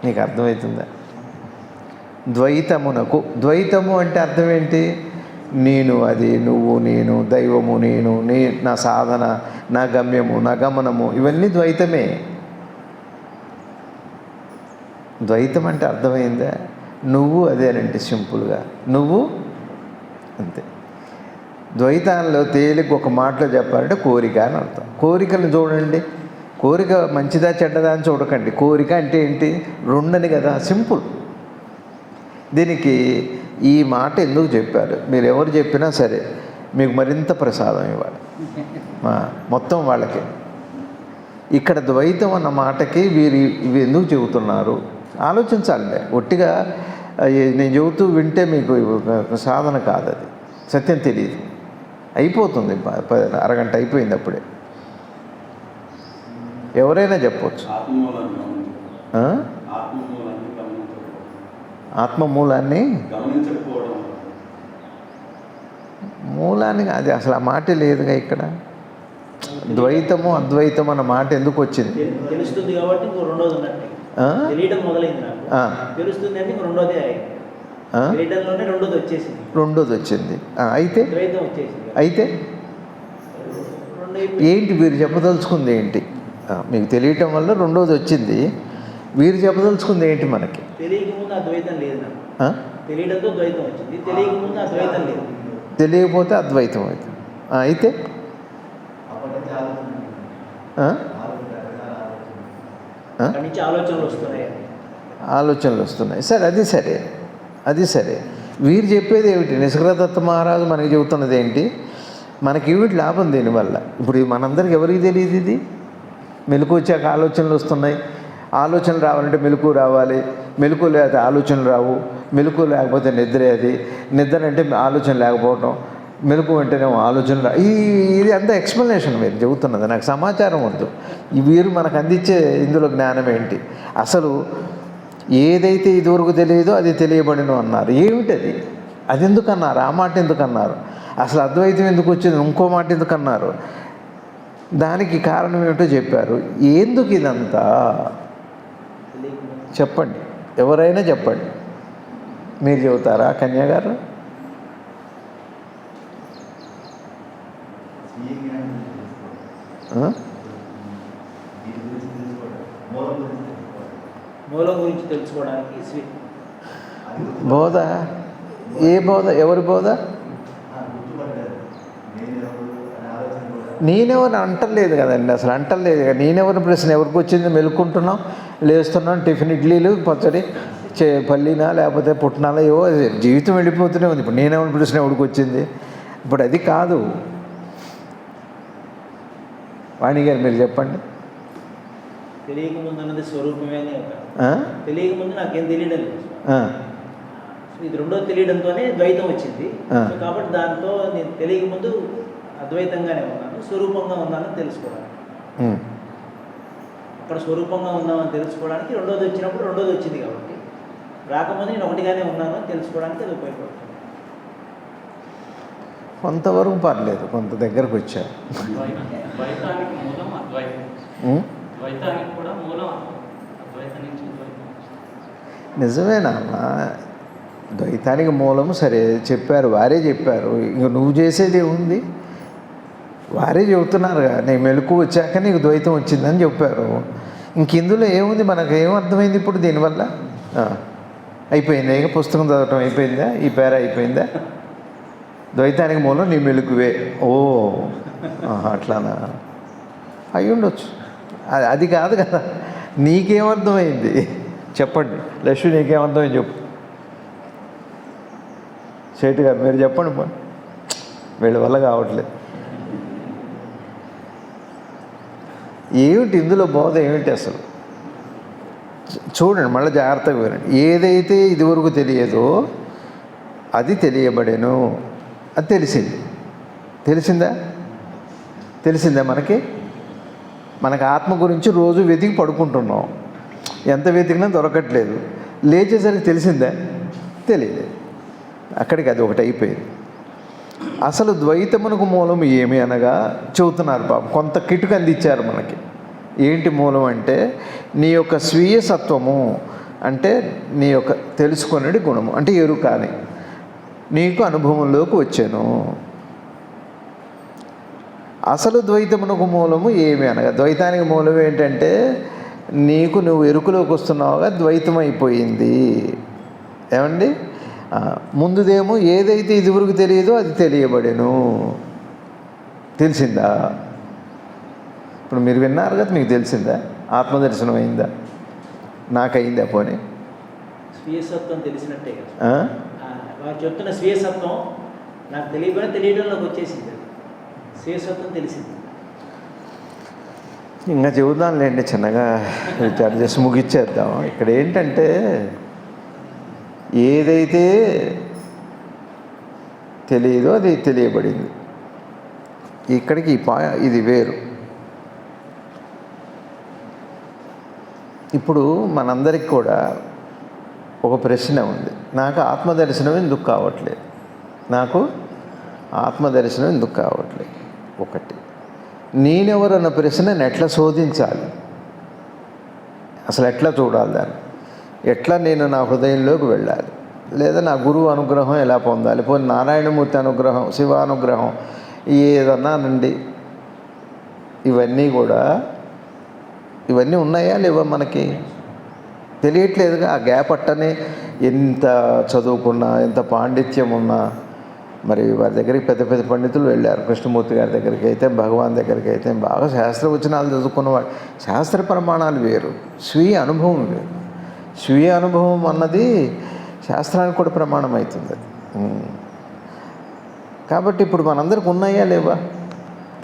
నీకు అర్థమవుతుందా? ద్వైతమునకు, ద్వైతము అంటే అర్థం ఏంటి? నేను అది, నువ్వు నేను, దైవము నేను, నా సాధన, నా గమ్యము, నా గమనము, ఇవన్నీ ద్వైతమే. ద్వైతం అంటే అర్థమైందా? నువ్వు అదేనంటే సింపుల్గా నువ్వు అంతే. ద్వైతాల్లో తేలిక ఒక మాటలో చెప్పాలంటే కోరిక అని అర్థం. కోరికలను చూడండి, కోరిక మంచిదా చెడ్డదా అని చూడకండి. కోరిక అంటే ఏంటి? రెండని కదా, సింపుల్. దీనికి ఈ మాట ఎందుకు చెప్పారు? మీరు ఎవరు చెప్పినా సరే మీకు మరింత ప్రసాదం ఇవ్వాలి మొత్తం వాళ్ళకి. ఇక్కడ ద్వైతం అన్న మాటకి ఇవి ఎందుకు చెబుతున్నారు ఆలోచించాలండి. ఒట్టిగా నేను చెబుతూ వింటే మీకు సాధన కాదు, అది సత్యం తెలియదు. అయిపోతుంది, అరగంట అయిపోయింది అప్పుడే. ఎవరైనా చెప్పవచ్చు. ఆత్మమూలాన్ని మూలాన్ని అది అసలు ఆ మాట లేదుగా ఇక్కడ. ద్వైతము అద్వైతం అన్న మాట ఎందుకు వచ్చింది? తెలుస్తుంది కాబట్టి రెండోది తెలియడం మొదలైంది. తెలుస్తుంది అంటే రెండోది వచ్చింది. అయితే ఏంటి మీరు చెప్పదలుచుకుంది ఏంటి? మీకు తెలియటం వల్ల రెండోది వచ్చింది. వీరు చెప్పదలుచుకుంది ఏంటి మనకి? తెలియక ముందు అద్వైతం లేదు నాకు. ఆ? తెలియడంతో ద్వైతం వచ్చింది, తెలియక ముందు అద్వైతం లేదు. తెలియకపోతే అద్వైతం అవుతుంది. అయితే ఆ? ఆ? అక్కడి నుంచి ఆలోచనలు వస్తున్నాయి. ఆలోచనలు వస్తున్నాయి. అది సరే. వీరు చెప్పేది ఏమిటి? నిసర్గదత్త మహారాజు మనకి చెబుతున్నది ఏంటి? మనకి ఏమిటి లాభం దీనివల్ల? ఇప్పుడు మనందరికి ఎవరికి తెలియదు ఇది? మెలకు వచ్చాక ఆలోచనలు వస్తున్నాయి. ఆలోచనలు రావాలంటే మెలకు రావాలి, మెలకు లేకపోతే ఆలోచనలు రావు, మెలకు లేకపోతే నిద్రే, అది నిద్ర అంటే ఆలోచన లేకపోవటం, మెలకు అంటేనేమో ఆలోచనలు ఇది అంతా ఎక్స్ప్లెనేషన్ మీరు చెబుతున్నది. నాకు సమాచారం వద్దు. వీరు మనకు అందించే ఇందులో జ్ఞానం ఏంటి? అసలు ఏదైతే ఇదివరకు తెలియదో అది తెలియబడిను అన్నారు. ఏమిటది? అది ఎందుకన్నారు? ఆ మాట ఎందుకన్నారు? అసలు అద్వైతం ఎందుకు వచ్చింది? ఇంకో మాట ఎందుకన్నారు? దానికి కారణం ఏమిటో చెప్పారు. ఎందుకు ఇదంతా చెప్పండి, ఎవరైనా చెప్పండి. మీరు చెబుతారా కన్యా గారు? మూలం గురించి తెలుసుకోవడానికి బోధ? ఏ బోధ? ఎవరి బోధ? నేనెవరు అంటలేదు కదండి, అసలు అంటలేదు కదా. నేనెవరి ప్రశ్న ఎవరికి వచ్చింది? మెలుకుంటున్నాం, లేస్తున్నాం, టిఫిన్ ఇడ్లీలు పచ్చడి పల్లీనా లేకపోతే పుట్నాలా ఏవో జీవితం వెళ్ళిపోతూనే ఉంది. ఇప్పుడు నేనెవరి ప్రశ్న ఎవరికి వచ్చింది? ఇప్పుడు అది కాదు. వాణి గారు మీరు చెప్పండి. తెలియక ముందు అన్నది స్వరూపమే. తెలియక ముందు నాకేం తెలియడం లేదు. ఇది రెండో తెలియడంతోనే ద్వైతం వచ్చింది. కాబట్టి దాంతో నేను తెలియక ముందు అద్వైతంగానే ఉన్నాను, స్వరూపంగా ఉన్నానని తెలుసుకోవడానికి. అక్కడ స్వరూపంగా ఉన్నామని తెలుసుకోవడానికి రెండోది వచ్చినప్పుడు రెండోది వచ్చింది. కాబట్టి రాకముందు నేను ఒకటిగానే ఉన్నాను అని తెలుసుకోవడానికి అది ఉపయోగపడుతుంది. కొంతవరకు పర్లేదు, కొంత దగ్గరకు వచ్చారు. ద్వైతానికి మూలం అద్వైతం, ద్వైతానికి కూడా మూలం అద్వైతం నుంచి నిజమేనా? ద్వైతానికి మూలము సరే చెప్పారు, వారే చెప్పారు. ఇంక నువ్వు చేసేది ఏముంది? వారే చెబుతున్నారుగా, నీ మెలకు వచ్చాక నీకు ద్వైతం వచ్చిందని చెప్పారు. ఇంక ఇందులో ఏముంది? మనకు ఏమర్థమైంది ఇప్పుడు దీనివల్ల? అయిపోయిందా? ఇక పుస్తకం చదవటం అయిపోయిందా? ఈ పేర అయిపోయిందా? ద్వైతానికి మూలం నీ మెలుకువే. ఓ అట్లానా? అయి ఉండొచ్చు. అది కాదు కదా. నీకేమర్థమైంది చెప్పండి. లక్ష్మి నీకేమర్థమైంది చెప్పు. సేటు గారు మీరు చెప్పండి. వీళ్ళ వల్ల కావట్లేదు. ఏమిటి ఇందులో బోధ? ఏమిటి అసలు? చూడండి, మళ్ళీ జాగ్రత్తగా వినండి. ఏదైతే ఇదివరకు తెలియదో అది తెలియబడేను. అది తెలిసిందా మనకి ఆత్మ గురించి రోజు వెతికి పడుకుంటున్నాం. ఎంత వెతికినా దొరకట్లేదు. లేచేసరికి తెలిసిందా? తెలియలేదు. అక్కడికి అది ఒకటి అయిపోయింది. అసలు ద్వైతమునకు మూలం ఏమి అనగా చెబుతున్నారు. పాపం కొంత కిటుకు అందించారు మనకి. ఏంటి మూలం అంటే నీ యొక్క స్వీయ సత్వము, అంటే నీ యొక్క తెలుసుకునేది గుణము, అంటే ఎరుక అని నీకు అనుభవంలోకి వచ్చాను. అసలు ద్వైతమునకు మూలము ఏమి అనగా, ద్వైతానికి మూలం ఏంటంటే నీకు నువ్వు ఎరుకలోకి వస్తున్నావుగా ద్వైతం అయిపోయింది. ఏమండి? ముందుదేమో ఏదైతే ఇదివరకు తెలియదో అది తెలియబడేను. తెలిసిందా? ఇప్పుడు మీరు విన్నారు కదా, మీకు తెలిసిందా? ఆత్మదర్శనం అయిందా? నాకయిందా? పోనీ స్వీయసత్వం తెలిసినట్టే కదా. వారు చెప్తున్న స్వీయసత్వం నాకు తెలియకపోయినా తెలియడంలోకి వచ్చేసింది. స్వీయసత్వం తెలిసింది. ఇంకా చెబుదాంలేండి చిన్నగా, జస్ట్ ముగిచ్చేద్దాం. ఇక్కడ ఏంటంటే ఏదైతే తెలియదో అది తెలియబడింది. ఇక్కడికి ఇది వేరు. ఇప్పుడు మనందరికి కూడా ఒక ప్రశ్న ఉంది. నాకు ఆత్మదర్శనం ఎందుకు కావట్లేదు? ఒకటి, నేనెవరన్న ప్రశ్నను ఎట్లా శోధించాలి? అసలు ఎట్లా చూడాలి దాన్ని? ఎట్లా నేను నా హృదయంలోకి వెళ్ళాలి? లేదా నా గురువు అనుగ్రహం ఎలా పొందాలి? పోనీ నారాయణమూర్తి అనుగ్రహం, శివానుగ్రహం, ఏదన్నానండి. ఇవన్నీ ఉన్నాయా లేవా మనకి? తెలియట్లేదుగా. ఆ గ్యాప్ అట్టనే ఎంత చదువుకున్నా, ఎంత పాండిత్యం ఉన్నా, మరి వారి దగ్గరికి పెద్ద పెద్ద పండితులు వెళ్ళారు. కృష్ణమూర్తి గారి దగ్గరికి అయితే, భగవాన్ దగ్గరికి అయితే, బాగా శాస్త్రవచనాలు చదువుకున్నవాడు. శాస్త్ర ప్రమాణాలు వేరు, స్వీయ అనుభవం వేరు. స్వీయ అనుభవం అన్నది శాస్త్రానికి కూడా ప్రమాణం అవుతుంది. కాబట్టి ఇప్పుడు మనందరికి ఉన్నాయా లేవా?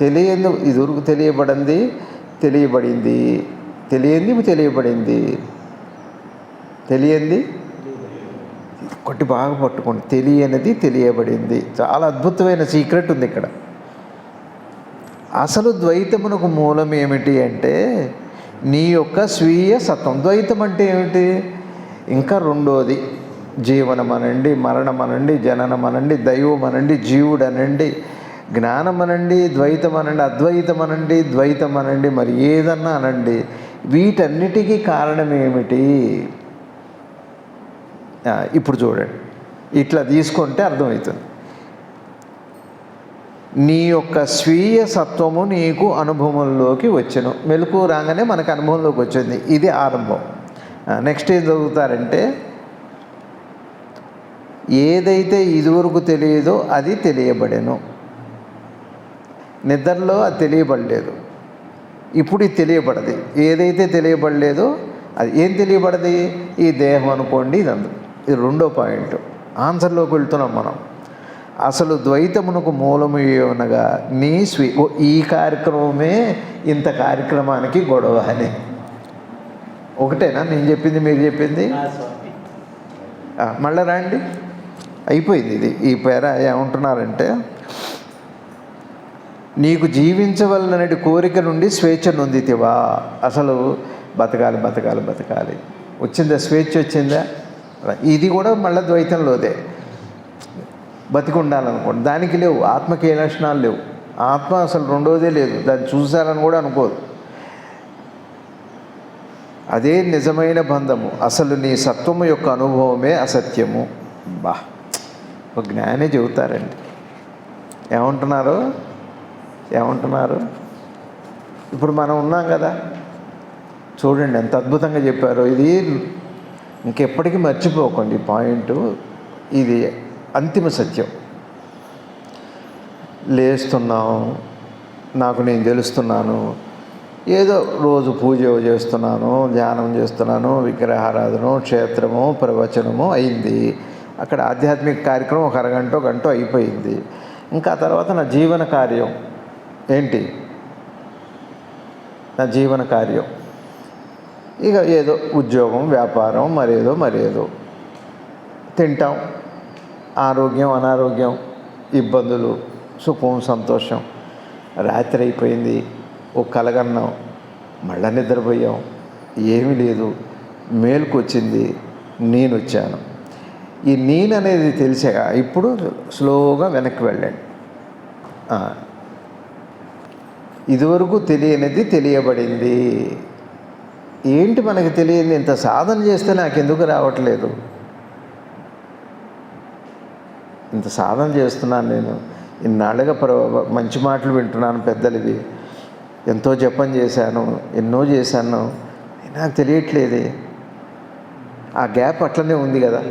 తెలియదు, ఇదివరకు తెలియబడింది, తెలియబడింది, తెలియంది, తెలియబడింది, తెలియంది ఒకటి బాగా పట్టుకోండి. తెలియనిది, తెలియబడింది. చాలా అద్భుతమైన సీక్రెట్ ఉంది ఇక్కడ. అసలు ద్వైతమునకు మూలం ఏమిటి అంటే నీ యొక్క స్వీయ సత్వం. ద్వైతం అంటే ఏమిటి? ఇంకా రెండోది జీవనం అనండి, మరణం అనండి, జననం అనండి, దైవం అనండి, జీవుడు అనండి, జ్ఞానం అనండి, ద్వైతం అనండి, అద్వైతం అనండి, ద్వైతం అనండి, మరి ఏదన్నా అనండి, వీటన్నిటికీ కారణం ఏమిటి? ఇప్పుడు చూడండి, ఇట్లా తీసుకుంటే అర్థమవుతుంది. నీ యొక్క స్వీయ సత్వము నీకు అనుభవంలోకి వచ్చెను. మెలకు రాగానే మనకు అనుభవంలోకి వచ్చింది. ఇది ఆరంభం. నెక్స్ట్ ఏం చదువుతారంటే ఏదైతే ఇదివరకు తెలియదో అది తెలియబడెను. నిద్రలో అది తెలియబడలేదు, ఇప్పుడు ఇది తెలియబడది. ఏదైతే తెలియబడలేదో అది ఏం తెలియబడది? ఈ దేహం అనుకోండి. ఇది రెండో పాయింట్. ఆన్సర్లోకి వెళ్తున్నాం మనం. అసలు ద్వైతమునకు మూలము ఏమనగా నీ ఈ కార్యక్రమమే ఇంత కార్యక్రమానికి గొడవ అని. ఒకటేనా నేను చెప్పింది, మీరు చెప్పింది? మళ్ళీ రండి, అయిపోయింది ఇది. ఈ పేర ఏమంటున్నారంటే నీకు జీవించవలనటి కోరిక నుండి స్వేచ్ఛ నొందితివా? అసలు బతకాలి బతకాలి బతకాలి వచ్చిందా? స్వేచ్ఛ వచ్చిందా? ఇది కూడా మళ్ళీ ద్వైతంలోదే. బతికి ఉండాలనుకోండి, దానికి లేవు, ఆత్మకి ఏ లక్షణాలు లేవు. ఆత్మ అసలు రెండోదే లేదు, దాన్ని చూసారని కూడా అనుకోదు. అదే నిజమైన బంధము. అసలు నీ సత్వము యొక్క అనుభవమే అసత్యము. బా, ఒక జ్ఞానే చెబుతారండి. ఏమంటున్నారు? ఇప్పుడు మనం ఉన్నాం కదా, చూడండి ఎంత అద్భుతంగా చెప్పారో. ఇది ఇంకెప్పటికీ మర్చిపోకండి ఈ పాయింట్. ఇది అంతిమ సత్యం. లేస్తున్నాం, నాకు నేను తెలుస్తున్నాను, ఏదో రోజు పూజ చేస్తున్నాను, ధ్యానం చేస్తున్నాను, విగ్రహారాధన, క్షేత్రము, ప్రవచనము అయింది. అక్కడ ఆధ్యాత్మిక కార్యక్రమం ఒక అరగంట గంట అయిపోయింది. ఇంకా తర్వాత నా జీవన కార్యం ఏంటి? నా జీవన కార్యం ఇక ఏదో ఉద్యోగం, వ్యాపారం, మరేదో తింటాం, ఆరోగ్యం, అనారోగ్యం, ఇబ్బందులు, సుఖం, సంతోషం. రాత్రి అయిపోయింది, ఒక కలగన్నాం, మళ్ళా నిద్రపోయాం, ఏమీ లేదు, మేలుకు వచ్చింది, నేను వచ్చాను. ఈ నేను అనేది తెలిసాక ఇప్పుడు స్లోగా వెనక్కి వెళ్ళండి. ఇదివరకు తెలియనిది తెలియబడింది. ఏంటి మనకి తెలియంది? ఇంత సాధన చేస్తే నాకు ఎందుకు రావట్లేదు? ఇంత సాధన చేస్తున్నాను నేను, ఇన్నాళ్ళుగా మంచి మాటలు వింటున్నాను పెద్దలవి, ఎంతో జపం చేశాను, ఎన్నో చేశాను, నాకు తెలియట్లేదే. ఆ గ్యాప్ అట్లనే ఉంది కదా.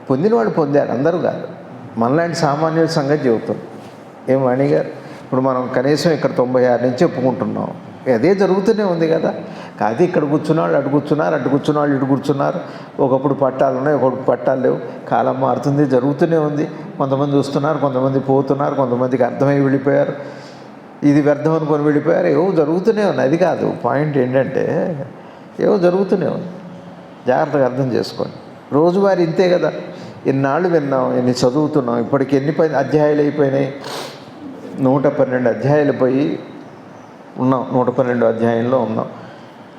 పొందిన వాళ్ళు పొందారు, అందరూ కాదు. మనలాంటి సామాన్యుల సంగతి చెబుతాం. ఏం వాణి గారు, ఇప్పుడు మనం కనీసం ఇక్కడ 96 నుంచి చెప్పుకుంటున్నాం. అదే జరుగుతూనే ఉంది కదా. కాదు ఇక్కడ కూర్చున్నాళ్ళు అటు కూర్చున్నారు, అటు కూర్చున్నాళ్ళు ఇటు కూర్చున్నారు. ఒకప్పుడు పట్టాలు ఉన్నాయి, ఒకప్పుడు పట్టాలు లేవు. కాలం మారుతుంది, జరుగుతూనే ఉంది. కొంతమంది వస్తున్నారు, కొంతమంది పోతున్నారు, కొంతమందికి అర్థమై వెళ్ళిపోయారు. ఇది వ్యర్థం అనుకొని వెళ్ళిపోయారు. ఏవో జరుగుతూనే ఉన్నాయి. అది కాదు పాయింట్. ఏంటంటే ఏవో జరుగుతూనే ఉంది. జాగ్రత్తగా అర్థం చేసుకోండి. రోజువారీ ఇంతే కదా. ఎన్నాళ్ళు విన్నాం, ఎన్ని చదువుతున్నాం, ఇప్పటికి ఎన్ని అధ్యాయాలు అయిపోయినాయి? 112 అధ్యాయాలు పోయి ఉన్నాం. 112 అధ్యాయంలో ఉన్నాం.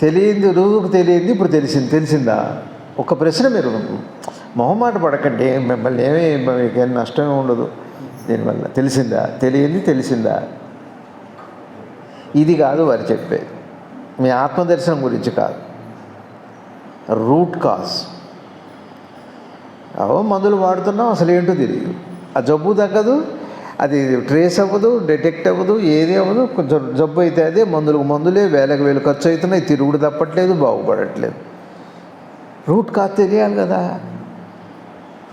తెలియంది, రోజుకు తెలియంది ఇప్పుడు తెలిసిందా? ఒక ప్రశ్న. మీరు మొహమాట పడకండి, మిమ్మల్ని మీకేం నష్టమే ఉండదు దీనివల్ల. తెలిసిందా? ఇది కాదు వారు చెప్పేది. మీ ఆత్మదర్శనం గురించి కాదు, రూట్ కాజ్. మందులు వాడుతున్నాం, అసలు ఏంటో తెలియదు. ఆ జబ్బు తగ్గదు, అది ట్రేస్ అవ్వదు, డిటెక్ట్ అవ్వదు, ఏది అవ్వదు. కొంచెం జబ్బు అయితే అదే, మందులకు మందులే, వేలకు వేలు ఖర్చు అవుతున్నాయి, తిరుగుడు తప్పట్లేదు, బాగుపడట్లేదు. రూట్ కాజ్ తెలియాలి కదా.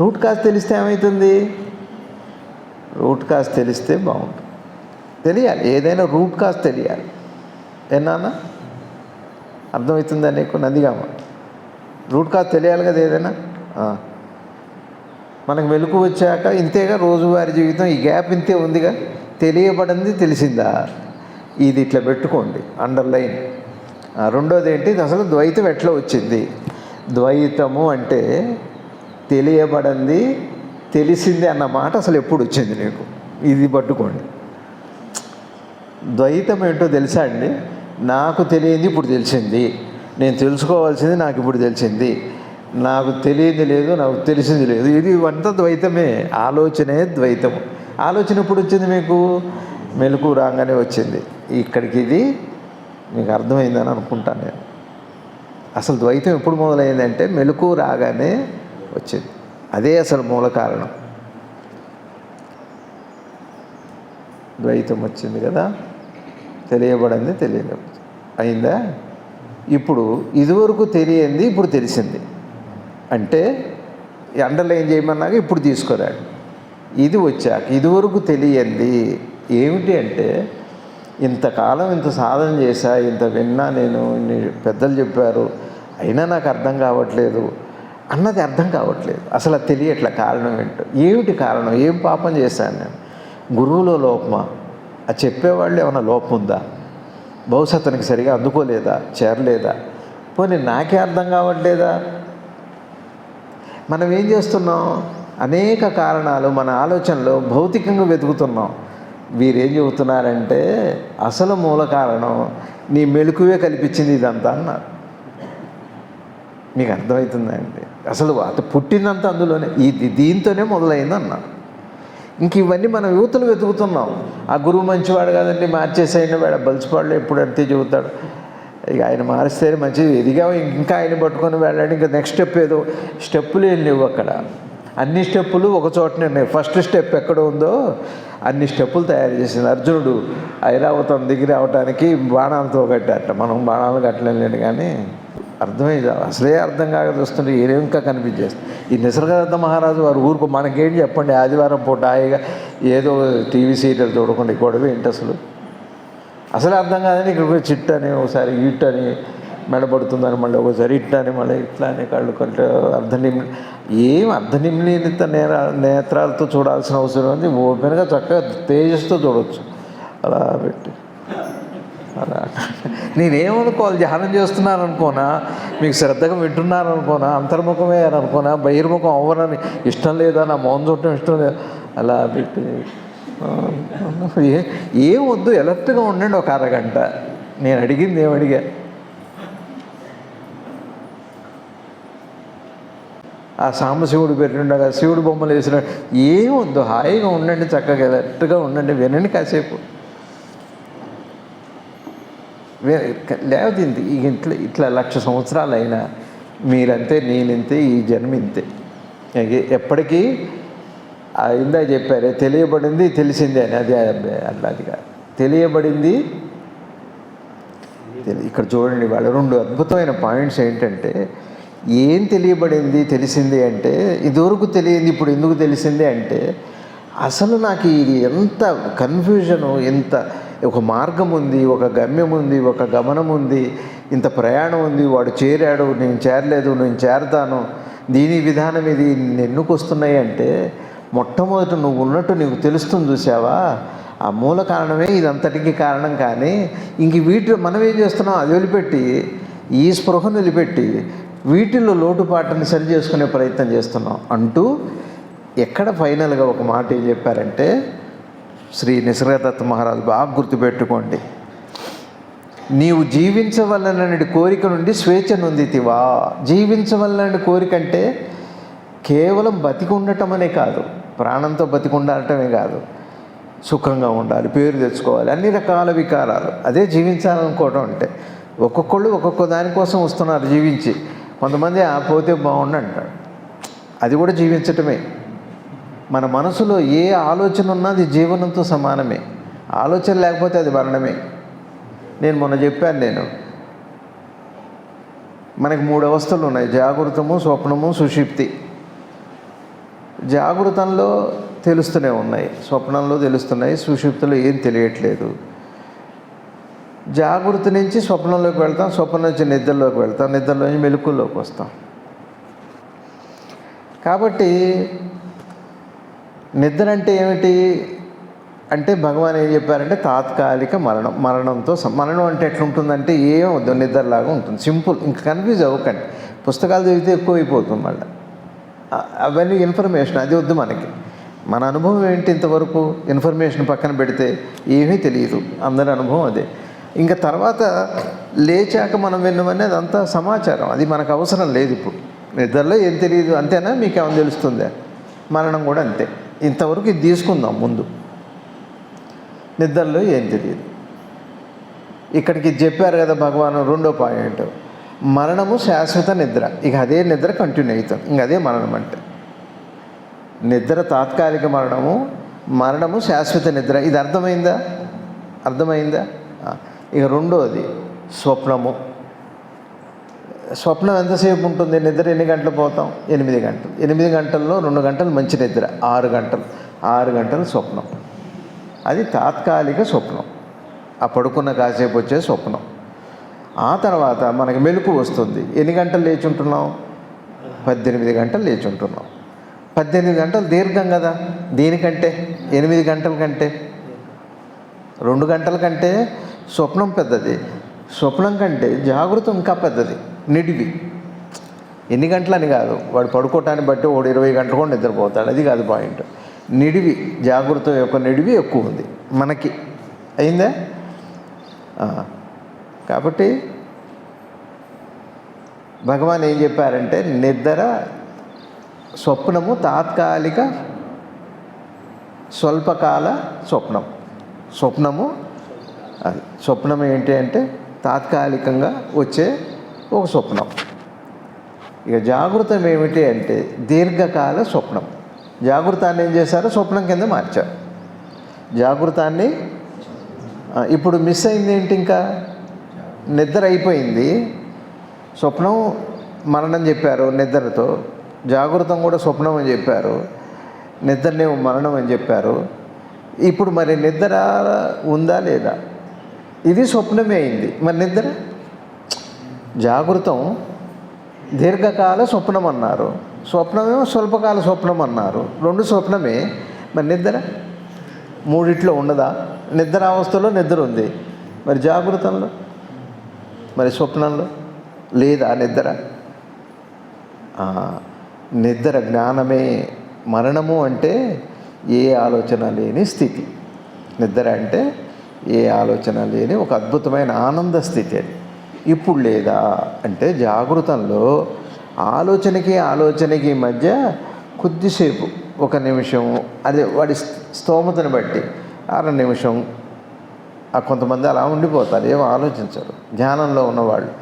రూట్ కాజ్ తెలిస్తే ఏమవుతుంది? రూట్ కాజ్ తెలిస్తే బాగుంటుంది. తెలియాలి, ఏదైనా రూట్ కాజ్ తెలియాలి. ఏనా అర్థమవుతుందా నీకు? నందిగామ రూట్ కాజ్ తెలియాలి కదా ఏదైనా. మనకు మెలకు వచ్చాక ఇంతేగా రోజువారీ జీవితం, ఈ గ్యాప్ ఇంతే ఉందిగా. తెలియబడింది తెలిసిందా, ఇది ఇట్లా పెట్టుకోండి అండర్లైన్. రెండోది ఏంటి, అసలు ద్వైతం ఎట్లా వచ్చింది? ద్వైతము అంటే తెలియబడింది తెలిసింది అన్న మాట అసలు ఎప్పుడు వచ్చింది నీకు? ఇది పట్టుకోండి. ద్వైతం ఏంటో తెలుసా అండి? నాకు తెలియంది ఇప్పుడు తెలిసింది, నేను తెలుసుకోవాల్సింది నాకు ఇప్పుడు తెలిసింది, నాకు తెలియంది లేదు, నాకు తెలిసింది లేదు. ఇది అంతా ద్వైతమే. ఆలోచనే ద్వైతము. ఆలోచన ఎప్పుడు వచ్చింది మీకు? మెలకు రాగానే వచ్చింది. ఇక్కడికి ఇది మీకు అర్థమైందని అనుకుంటాను నేను. అసలు ద్వైతం ఎప్పుడు మొదలైందంటే మెలకు రాగానే వచ్చింది. అదే అసలు మూల కారణం. ద్వైతం వచ్చింది కదా, తెలియబడింది తెలియదు అయిందా? ఇప్పుడు ఇదివరకు తెలియంది ఇప్పుడు తెలిసింది అంటే అండర్లైన్ చేయమన్నాక ఇప్పుడు తీసుకురాడు. ఇది వచ్చాక ఇదివరకు తెలియంది ఏమిటి అంటే, ఇంతకాలం ఇంత సాధన చేశా, ఇంత విన్నా నేను, పెద్దలు చెప్పారు, అయినా నాకు అర్థం కావట్లేదు అన్నది అర్థం కావట్లేదు. అసలు అది తెలియట్లే. కారణం ఏంటో, ఏమిటి కారణం? ఏం పాపం చేశాను నేను? గురువులో లోపమా? అది చెప్పేవాళ్ళు ఏమైనా లోపం ఉందా? బహుశా అతనికి సరిగా అందుకోలేదా, చేరలేదా? పోనీ నాకే అర్థం కావట్లేదా? మనం ఏం చేస్తున్నాం? అనేక కారణాలు మన ఆలోచనలో భౌతికంగా వెతుకుతున్నాం. వీరేం చెబుతున్నారంటే అసలు మూల కారణం నీ మెలకువే కల్పించింది ఇదంతా అన్నారు. మీకు అర్థమవుతుందండి? అసలు అత పుట్టిందంతా అందులోనే, దీంతోనే మొదలైంది అన్నారు. ఇంక ఇవన్నీ మనం యువతలు వెతుకుతున్నాం. ఆ గురువు మంచివాడు కదండి, మార్చేసైన వాడు బలిసిపాడులో ఎప్పుడు అంతే చెబుతాడు. ఇక ఆయన మారిస్తే మంచిది, ఎదిగా ఇంకా ఆయన పట్టుకొని వెళ్ళాడు. ఇంకా నెక్స్ట్ స్టెప్ ఏదో స్టెప్పులు ఏం లేవు అక్కడ. అన్ని స్టెప్పులు ఒక చోటనే ఉన్నాయి. ఫస్ట్ స్టెప్ ఎక్కడ ఉందో అన్ని స్టెప్పులు తయారు చేసింది. అర్జునుడు ఐరావతం దిగి రావటానికి బాణాలతో కట్టాట. మనం బాణాలు కట్టలేండి, కానీ అర్థమైంది. అసలే అర్థం కాక చూస్తుంటే ఏం ఇంకా కనిపించేస్తుంది. ఈ నిసర్గదత్త మహారాజు వారు ఊరుకు మనకేంటి చెప్పండి? ఆదివారం పూట హాయిగా ఏదో టీవీ సీరియల్ చూడకుండా గొడవ ఏంటి అసలు? అసలు అర్థం కాదని ఇక్కడ చిట్టు అని, ఒకసారి ఇట్ అని మెడబడుతుందని, మళ్ళీ ఒకసారి ఇట్ అని, మళ్ళీ ఇట్లా అని, కళ్ళు కొంటే ఏం అర్ధనిమ్లిత నేత్రాలతో చూడాల్సిన అవసరం ఉంది. ఓపెన్గా చక్కగా తేజస్తో చూడవచ్చు. అలా పెట్టి అలా నేనేమనుకోవాలి? ధ్యానం చేస్తున్నాను అనుకోనా, మీకు శ్రద్ధగా వింటున్నాను అనుకోనా, అంతర్ముఖమే అని అనుకోనా, బహిర్ముఖం అవ్వనని ఇష్టం లేదా, నా మౌనం చూడటం ఇష్టం లేదా, అలా పెట్టి ఏం వద్దు, ఎలర్ట్గా ఉండండి ఒక అరగంట. నేను అడిగింది ఏమడిగా? ఆ సాంబశివుడు పెట్టిండగా శివుడు బొమ్మలు వేసిన ఏం వద్దు, హాయిగా ఉండండి, చక్కగా ఎలర్ట్గా ఉండండి, వినండి కాసేపు. లేకపోతే ఇట్లా ఇట్లా 1,00,000 సంవత్సరాలు అయినా మీరంతే, నేనింతే, ఈ జన్మ ఇంతే. ఎప్పటికీ ఇందా చెప్పారే తెలియబడింది తెలిసిందే అని, అది అది కాదు. తెలియబడింది ఇక్కడ చూడండి. వాళ్ళ 2 అద్భుతమైన పాయింట్స్ ఏంటంటే, ఏం తెలియబడింది తెలిసింది అంటే, ఇదివరకు తెలియంది ఇప్పుడు ఎందుకు తెలిసింది అంటే, అసలు నాకు ఇది ఎంత కన్ఫ్యూజను, ఎంత ఒక మార్గం ఉంది, ఒక గమ్యం ఉంది, ఒక గమనం ఉంది, ఇంత ప్రయాణం ఉంది. వాడు చేరాడు, నేను చేరలేదు, నేను చేరతాను, దీని విధానం ఇది ఎన్నుకు వస్తున్నాయి అంటే, మొట్టమొదట నువ్వు ఉన్నట్టు నీకు తెలుస్తుంది చూసావా? ఆ మూల కారణమే ఇదంతటికి కారణం. కానీ ఇంక వీటిలో మనం ఏం చేస్తున్నాం? అది వదిలిపెట్టి, ఈ స్పృహను వదిలిపెట్టి వీటిల్లో లోటుపాటుని సరి చేసుకునే ప్రయత్నం చేస్తున్నాం అంటూ ఎక్కడ ఫైనల్గా ఒక మాట ఏం చెప్పారంటే, శ్రీ నిసర్గదత్త మహారాజు బాగా గుర్తుపెట్టుకోండి, నీవు జీవించవలనని కోరిక నుండి స్వేచ్ఛ నొందితివా. జీవించవలనని కోరిక అంటే కేవలం బతికి ఉండటం అనే కాదు, ప్రాణంతో బతికి ఉండటమే కాదు, సుఖంగా ఉండాలి, పేరు తెచ్చుకోవాలి, అన్ని రకాల వికారాలు, అదే జీవించాలనుకోవటం అంటే. ఒక్కొక్కళ్ళు ఒక్కొక్క దానికోసం వస్తున్నారు జీవించి. కొంతమంది పోతే బాగుండు అంటాడు, అది కూడా జీవించటమే. మన మనసులో ఏ ఆలోచన ఉన్నా అది జీవనంతో సమానమే. ఆలోచన లేకపోతే అది మరణమే. నేను మొన్న చెప్పాను, నేను మనకి 3 అవస్థలు ఉన్నాయి: జాగృతము, స్వప్నము, సుషుప్తి. జాగృతంలో తెలుస్తూనే ఉన్నాయి, స్వప్నంలో తెలుస్తున్నాయి, సుషుప్తిలో ఏం తెలియట్లేదు. జాగృతి నుంచి స్వప్నంలోకి వెళ్తాం, స్వప్నం నుంచి నిద్రలోకి వెళ్తాం, నిద్రలో నుంచి మెలకువలోకి వస్తాం. కాబట్టి నిద్ర అంటే ఏమిటి అంటే భగవాన్ ఏం చెప్పారంటే తాత్కాలిక మరణం. మరణంతో మరణం అంటే ఎట్లుంటుందంటే ఏం వద్దు, నిద్రలాగా ఉంటుంది, సింపుల్. ఇంకా కన్ఫ్యూజ్ అవ్వకండి, పుస్తకాలు చదివితే ఎక్కువైపోతుంది మళ్ళీ. అవన్నీ ఇన్ఫర్మేషన్, అది వద్దు మనకి. మన అనుభవం ఏంటి ఇంతవరకు? ఇన్ఫర్మేషన్ పక్కన పెడితే ఏమీ తెలియదు, అందరి అనుభవం అదే. ఇంకా తర్వాత లేచాక మనం విన్నవన్నీ అదంతా సమాచారం, అది మనకు అవసరం లేదు. ఇప్పుడు నిద్రలో ఏం తెలియదు, అంతేనా? మీకు ఏమైనా తెలుస్తుందా? మరణం కూడా అంతే. ఇంతవరకు ఇది తీసుకుందాం ముందు. నిద్రలో ఏం తెలియదు. ఇక్కడికి చెప్పారు కదా భగవాను, 2వ పాయింట్, మరణము శాశ్వత నిద్ర. ఇక అదే నిద్ర కంటిన్యూ అవుతాం, ఇంక అదే మరణం అంటే. నిద్ర తాత్కాలిక మరణము, మరణము శాశ్వత నిద్ర. ఇది అర్థమైందా? ఇక 2వది స్వప్నము. స్వప్నం ఎంతసేపు ఉంటుంది? నిద్ర ఎన్ని గంటలు పోతాం? 8 గంటలు. 8 గంటల్లో 2 గంటలు మంచి నిద్ర, 6 గంటలు. 6 గంటలు స్వప్నం. అది తాత్కాలిక స్వప్నం, ఆ పడుకున్న కాసేపు వచ్చే స్వప్నం. ఆ తర్వాత మనకి మెలకు వస్తుంది. ఎన్ని గంటలు లేచుంటున్నాం? 18 గంటలు లేచుంటున్నాం. 18 గంటలు దీర్ఘం కదా దీనికంటే. 8 గంటల కంటే, 2 గంటల కంటే స్వప్నం పెద్దది. స్వప్నం కంటే జాగృతం ఇంకా పెద్దది, నిడివి. ఎన్ని గంటలని కాదు, వాడు పడుకోవటాన్ని బట్టి వాడు 20 గంటలు కూడా నిద్రపోతాడు, అది కాదు పాయింట్. నిడివి, జాగృతం యొక్క నిడివి ఎక్కువ ఉంది మనకి. అయిందా? కాబట్టి భగవాన్ ఏం చెప్పారంటే నిద్ర స్వప్నము తాత్కాలిక స్వల్పకాల స్వప్నం. స్వప్నం ఏంటి అంటే తాత్కాలికంగా వచ్చే ఒక స్వప్నం. ఇక జాగృతం ఏమిటి అంటే దీర్ఘకాల స్వప్నం. జాగృతాన్ని ఏం చేశారో స్వప్నం కింద మార్చారు. జాగృతాన్ని ఇప్పుడు మిస్ అయింది ఏంటి? ఇంకా నిద్ర అయిపోయింది, స్వప్నం మరణం చెప్పారు నిద్రతో, జాగృతం కూడా స్వప్నం అని చెప్పారు, నిద్రనే మరణం అని చెప్పారు. ఇప్పుడు మరి నిద్ర ఉందా లేదా? ఇది స్వప్నమే అయింది, మరి నిద్ర? జాగృతం దీర్ఘకాల స్వప్నం అన్నారు, స్వప్నమేమో స్వల్పకాల స్వప్నం అన్నారు. 2 స్వప్నమే, మరి నిద్ర? 3 ఉండదా? నిద్ర అవస్థలో నిద్ర ఉంది, మరి జాగృతంలో, మరి స్వప్నంలో లేదా నిద్ర? నిద్ర జ్ఞానమే. మరణము అంటే ఏ ఆలోచన లేని స్థితి. నిద్ర అంటే ఏ ఆలోచన లేని ఒక అద్భుతమైన ఆనంద స్థితి. అది ఇప్పుడు లేదా అంటే జాగృతంలో ఆలోచనకి మధ్య కొద్దిసేపు, 1 నిమిషం, అదే వాడి స్తోమతను బట్టి 1/2 నిమిషం, కొంతమంది అలా ఉండిపోతారు, ఏమో ఆలోచించరు ధ్యానంలో ఉన్నవాళ్ళు.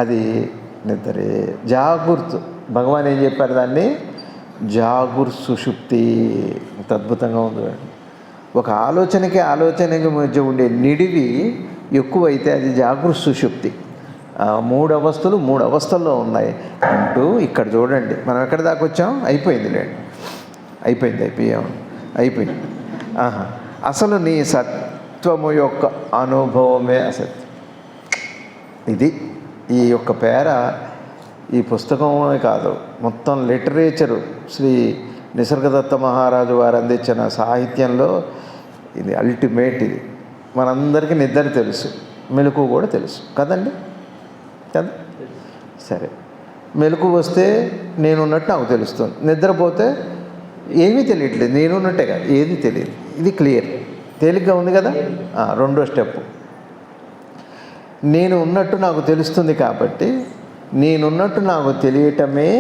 అది నిద్రే. జాగృత్ భగవాన్ ఏం చెప్పారు దాన్ని? సుషుప్తి. ఇంత అద్భుతంగా ఉంది. ఒక ఆలోచనకి మధ్య ఉండే నిడివి ఎక్కువైతే అది సుషుప్తి. 3 అవస్థలు 3 అవస్థల్లో ఉన్నాయి అంటూ ఇక్కడ చూడండి. మనం ఎక్కడి దాకా వచ్చాం? అయిపోయింది. అసలు నీ సత్వము యొక్క అనుభవమే అసత్యం. ఇది ఈ యొక్క పేర ఈ పుస్తకమే కాదు, మొత్తం లిటరేచరు, శ్రీ నిసర్గదత్త మహారాజు వారు అందించిన సాహిత్యంలో ఇది అల్టిమేట్. ఇది మనందరికీ నిద్ర తెలుసు, మెలకువ కూడా తెలుసు కదండి, కదా? సరే, మెలకు వస్తే నేనున్నట్టు నాకు తెలుస్తుంది, నిద్రపోతే ఏమీ తెలియట్లేదు, నేనున్నట్టే కాదు, ఏది తెలియదు. ఇది క్లియర్, తేలిగ్గా ఉంది కదా. 2వ స్టెప్, నేను ఉన్నట్టు నాకు తెలుస్తుంది. కాబట్టి నేనున్నట్టు నాకు తెలియటమే,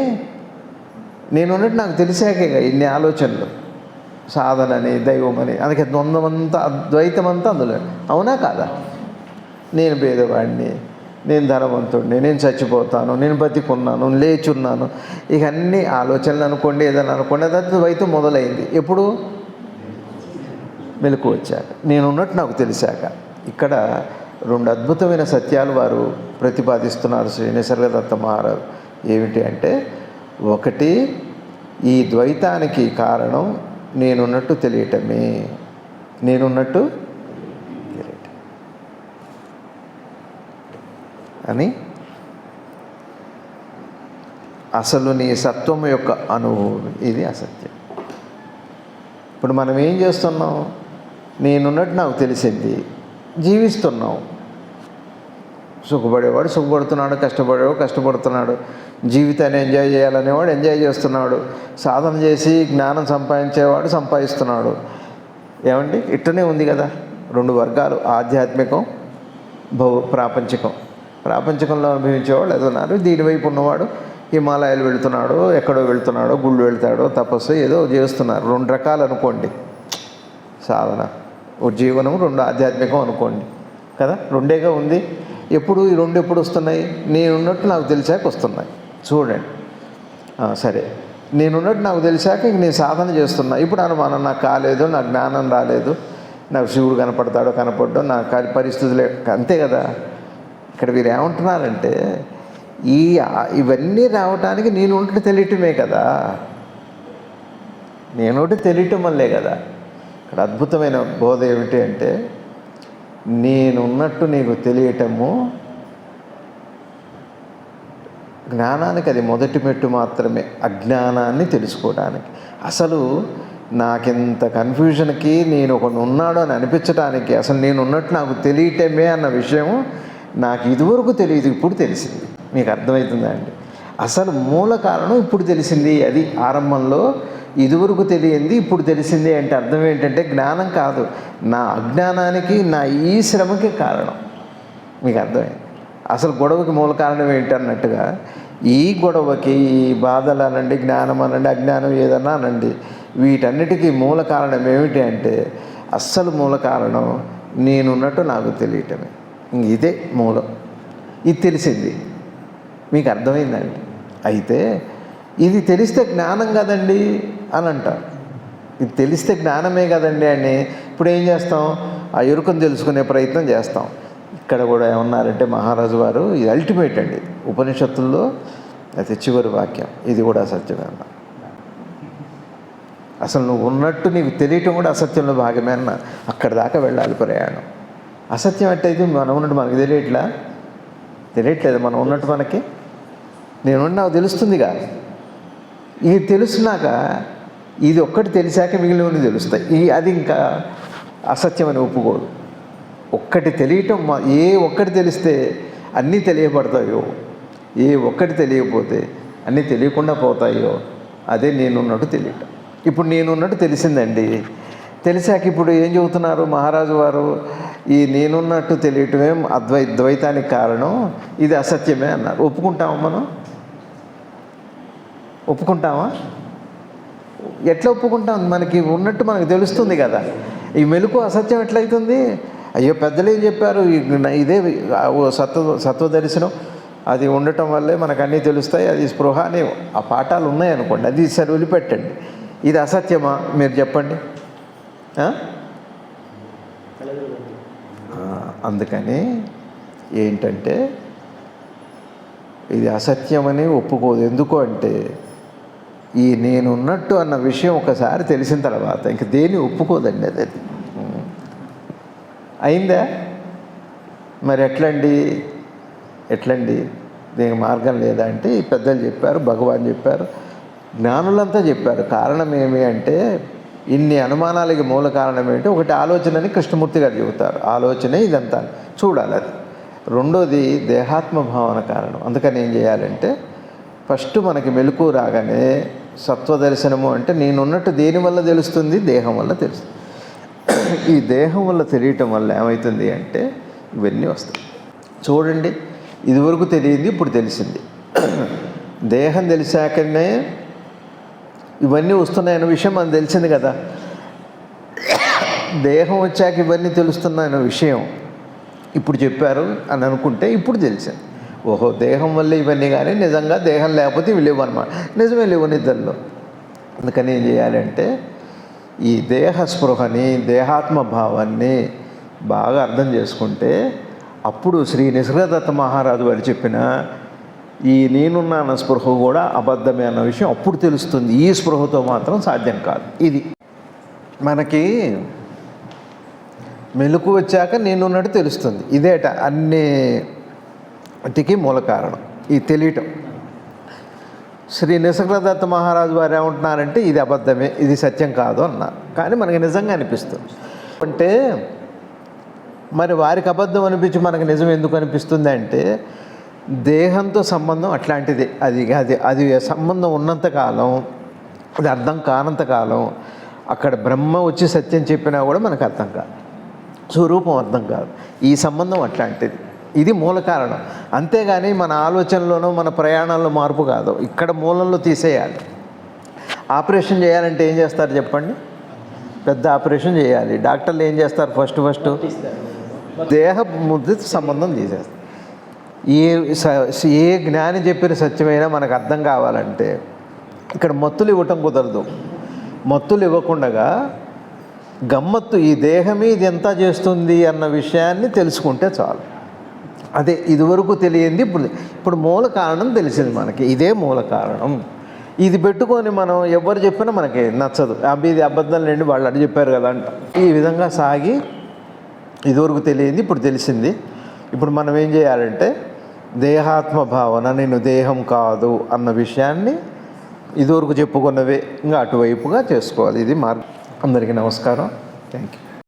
నేనున్నట్టు నాకు తెలిసాకే ఇన్ని ఆలోచనలు, సాధనని, దైవమని, అందుకే ద్వంద్వమంతా, అద్వైతమంతా అందులో. అవునా కాదా? నేను పేదవాడిని, నేను ధనవంతుడిని, నేను చచ్చిపోతాను, నేను బతికున్నాను, లేచున్నాను, ఇక అన్ని ఆలోచనలు అనుకోండి, ఏదైనా అనుకోండి, అది ద్వైతం మొదలైంది. ఎప్పుడు? మెలకు వచ్చాక, నేనున్నట్టు నాకు తెలిసాక. ఇక్కడ రెండు అద్భుతమైన సత్యాలు వారు ప్రతిపాదిస్తున్నారు శ్రీ నిసర్గదత్త మహారాజు. ఏమిటి అంటే, ఒకటి, ఈ ద్వైతానికి కారణం నేనున్నట్టు తెలియటమే. నేనున్నట్టు తెలియటం అని అసలు నీ సత్వం యొక్క అనుభవం. ఇది అసత్యం. ఇప్పుడు మనం ఏం చేస్తున్నాం? నేనున్నట్టు నాకు తెలిసింది, జీవిస్తున్నాం. సుఖపడేవాడు సుఖపడుతున్నాడు, కష్టపడేవాడు కష్టపడుతున్నాడు, జీవితాన్ని ఎంజాయ్ చేయాలనేవాడు ఎంజాయ్ చేస్తున్నాడు, సాధన చేసి జ్ఞానం సంపాదించేవాడు సంపాదిస్తున్నాడు. ఏమండి, ఇట్టనే ఉంది కదా. రెండు వర్గాలు, ఆధ్యాత్మికం, ప్రాపంచికం. ప్రాపంచికంలో అనుభవించేవాడు ఏదన్నారు, దీనివైపు ఉన్నవాడు హిమాలయాలు వెళుతున్నాడు, ఎక్కడో వెళుతున్నాడో, గుళ్ళు వెళ్తాడో, తపస్సు ఏదో చేస్తున్నారు. రెండు రకాలు అనుకోండి సాధన. ఓ జీవనం, రెండు ఆధ్యాత్మికం అనుకోండి కదా. రెండేగా ఉంది. ఎప్పుడు ఈ రెండు ఎప్పుడు వస్తున్నాయి? నేనున్నట్టు నాకు తెలిసాక వస్తున్నాయి. చూడండి. సరే, నేనున్నట్టు నాకు తెలిసాక ఇంక నేను సాధన చేస్తున్నా. ఇప్పుడు అనుమానం, నాకు కాలేదు, నాకు జ్ఞానం రాలేదు, నాకు శివుడు కనపడతాడో కనపడ్డో, నాకు పరిస్థితులే, అంతే కదా. ఇక్కడ వీరు ఏమంటున్నారంటే, ఇవన్నీ రావటానికి నేను ఉన్నట్టు తెలియటమే కదా. నేను ఒకటి తెలియటం వల్లే కదా. ఇక్కడ అద్భుతమైన బోధ ఏమిటి అంటే, నేనున్నట్టు నీకు తెలియటము జ్ఞానానికి అది మొదటి మెట్టు మాత్రమే, అజ్ఞానాన్ని తెలుసుకోవడానికి. అసలు నాకింత కన్ఫ్యూజన్కి నేను ఒకడు ఉన్నాడు అని అనిపించడానికి అసలు నేను ఉన్నట్టు నాకు తెలియటమే అన్న విషయం నాకు ఇదివరకు తెలియదు, ఇప్పుడు తెలిసింది. మీకు అర్థమవుతుందా అండి? అసలు మూల కారణం ఇప్పుడు తెలిసింది. అది ఆరంభంలో ఇదివరకు తెలియంది ఇప్పుడు తెలిసింది అంటే అర్థం ఏంటంటే, జ్ఞానం కాదు, నా అజ్ఞానానికి, నా ఈ శ్రమకి కారణం. మీకు అర్థమైంది? అసలు గొడవకి మూల కారణం ఏంటన్నట్టుగా, ఈ గొడవకి, ఈ బాధలు అనండి, జ్ఞానం అనండి, అజ్ఞానం ఏదన్నా అనండి, వీటన్నిటికీ మూల కారణం ఏమిటి అంటే, అస్సలు మూల కారణం నేనున్నట్టు నాకు తెలియటమే. ఇదే మూలం. ఇది తెలిసింది. మీకు అర్థమైందండి? అయితే ఇది తెలిస్తే జ్ఞానం కదండి అని అంటారు. ఇది తెలిస్తే జ్ఞానమే కదండి అని ఇప్పుడు ఏం చేస్తాం? ఆ ఎరుకను తెలుసుకునే ప్రయత్నం చేస్తాం. ఇక్కడ కూడా ఏమన్నారంటే మహారాజు వారు, ఇది అల్టిమేట్ అండి ఉపనిషత్తుల్లో అది చివరి వాక్యం. ఇది కూడా అసత్యమే అన్న. అసలు నువ్వు ఉన్నట్టు నీకు తెలియటం కూడా అసత్యంలో భాగమే అన్న. అక్కడి దాకా వెళ్ళాలి ప్రయాణం. అసత్యం ఎట్టయితే మనం ఉన్నట్టు మనకి తెలియట్లేదు. మనం ఉన్నట్టు మనకి నేనున్నా నాకు తెలుస్తుందిగా. ఇది తెలుసున్నాక ఇది ఒక్కటి తెలిసాక మిగిలినవన్నీ తెలుస్తాయి. అది ఇంకా అసత్యం అని ఒప్పుకోదు. ఒక్కటి తెలియటం, ఏ ఒక్కటి తెలిస్తే అన్నీ తెలియబడతాయో, ఏ ఒక్కటి తెలియకపోతే అన్నీ తెలియకుండా పోతాయో, అదే నేనున్నట్టు తెలియటం. ఇప్పుడు నేనున్నట్టు తెలిసిందండి. తెలిసాక ఇప్పుడు ఏం చెబుతున్నారు మహారాజు వారు? ఈ నేనున్నట్టు తెలియటమే ద్వైతానికి కారణం, ఇది అసత్యమే అన్నారు. ఒప్పుకుంటామా మనం? ఒప్పుకుంటామా? ఎట్లా ఒప్పుకుంటాం? మనకి ఉన్నట్టు మనకు తెలుస్తుంది కదా. ఈ మెలకు అసత్యం ఎట్లయితుంది? అయ్యో పెద్దలు ఏం చెప్పారు, ఇదే సత్వదర్శనం అది ఉండటం వల్లే మనకు అన్నీ తెలుస్తాయి, అది స్పృహ అని ఆ పాఠాలు ఉన్నాయనుకోండి, అది సరే వదిలిపెట్టండి. ఇది అసత్యమా మీరు చెప్పండి? అందుకని ఏంటంటే ఇది అసత్యమని ఒప్పుకోదు. ఎందుకు అంటే, ఈ నేనున్నట్టు అన్న విషయం ఒకసారి తెలిసిన తర్వాత ఇంక దేన్ని ఒప్పుకోదండి. అది అయిందా? మరి ఎట్లండి దీనికి మార్గం లేదా అంటే, ఈ పెద్దలు చెప్పారు, భగవాన్ చెప్పారు, జ్ఞానులంతా చెప్పారు. కారణం ఏమి అంటే, ఇన్ని అనుమానాలకి మూల కారణం ఏంటి? ఒకటి ఆలోచనని కృష్ణమూర్తి గారు చెబుతారు. ఆలోచనే ఇదంతా చూడాలి. అది రెండోది దేహాత్మ భావన కారణం. అందుకని ఏం చేయాలంటే, ఫస్ట్ మనకి మెలకు రాగానే సత్వదర్శనము అంటే నేనున్నట్టు దేనివల్ల తెలుస్తుంది? దేహం వల్ల తెలుస్తుంది. ఈ దేహం వల్ల తెలియటం వల్ల ఏమవుతుంది అంటే ఇవన్నీ వస్తాయి. చూడండి, ఇదివరకు తెలియంది ఇప్పుడు తెలిసింది. దేహం తెలిసాకనే ఇవన్నీ వస్తున్నాయన్న విషయం మనకు తెలిసింది కదా. దేహం వచ్చాక ఇవన్నీ తెలుస్తున్నాయన్న విషయం ఇప్పుడు చెప్పారు అని అనుకుంటే ఇప్పుడు తెలిసింది. ఓహో, దేహం వల్ల ఇవన్నీ, కానీ నిజంగా దేహం లేకపోతే ఇవి లేవు అన్నమాట. నిజమే లేవు నిద్రలో. అందుకని ఏం చేయాలంటే, ఈ దేహ స్పృహని, దేహాత్మ భావాన్ని బాగా అర్థం చేసుకుంటే అప్పుడు శ్రీ నిసర్గదత్త మహారాజు వారు చెప్పిన ఈ నేనున్నాన్న స్పృహ కూడా అబద్ధమే అన్న విషయం అప్పుడు తెలుస్తుంది. ఈ స్పృహతో మాత్రం సాధ్యం కాదు. ఇది మనకి మెలకు వచ్చాక నేనున్నట్టు తెలుస్తుంది. ఇదేట అన్నిటికీ మూల కారణం ఈ తెలియటం. శ్రీ నిసర్గదత్త మహారాజు వారు ఏమంటున్నారంటే ఇది అబద్ధమే, ఇది సత్యం కాదు అన్నారు. కానీ మనకి నిజంగా అనిపిస్తుంది. అంటే మరి వారికి అబద్ధం అనిపించి మనకు నిజం ఎందుకు అనిపిస్తుంది అంటే దేహంతో సంబంధం అట్లాంటిది. అది సంబంధం ఉన్నంతకాలం, అది అర్థం కానంతకాలం అక్కడ బ్రహ్మ వచ్చి సత్యం చెప్పినా కూడా మనకు అర్థం కాదు, స్వరూపం అర్థం కాదు. ఈ సంబంధం అట్లాంటిది. ఇది మూల కారణం. అంతేగాని మన ఆలోచనలోనో మన ప్రయాణాల్లో మార్పు కాదు. ఇక్కడ మూలంలో తీసేయాలి. ఆపరేషన్ చేయాలంటే ఏం చేస్తారు చెప్పండి? పెద్ద ఆపరేషన్ చేయాలి. డాక్టర్లు ఏం చేస్తారు? ఫస్ట్ దేహ ముద్ద సంబంధం తీసేస్తారు. ఏ జ్ఞాని చెప్పిన సత్యమైనా మనకు అర్థం కావాలంటే ఇక్కడ మత్తులు ఇవ్వటం కుదరదు. మత్తులు ఇవ్వకుండా గమ్మత్తు ఈ దేహమే ఇది ఎంత చేస్తుంది అన్న విషయాన్ని తెలుసుకుంటే చాలు. అదే ఇదివరకు తెలియంది ఇప్పుడు మూల కారణం తెలిసింది మనకి. ఇదే మూల కారణం. ఇది పెట్టుకొని మనం ఎవరు చెప్పినా మనకి నచ్చదు. ఇది అబద్ధం లేండి వాళ్ళు అడి చెప్పారు కదా అంట. ఈ విధంగా సాగి ఇదివరకు తెలియంది ఇప్పుడు తెలిసింది. ఇప్పుడు మనం ఏం చేయాలంటే దేహాత్మ భావన, నేను దేహం కాదు అన్న విషయాన్ని ఇదివరకు చెప్పుకున్నవే ఇంకా అటువైపుగా చేసుకోవాలి. ఇది మార్గం. అందరికీ నమస్కారం. Thank you.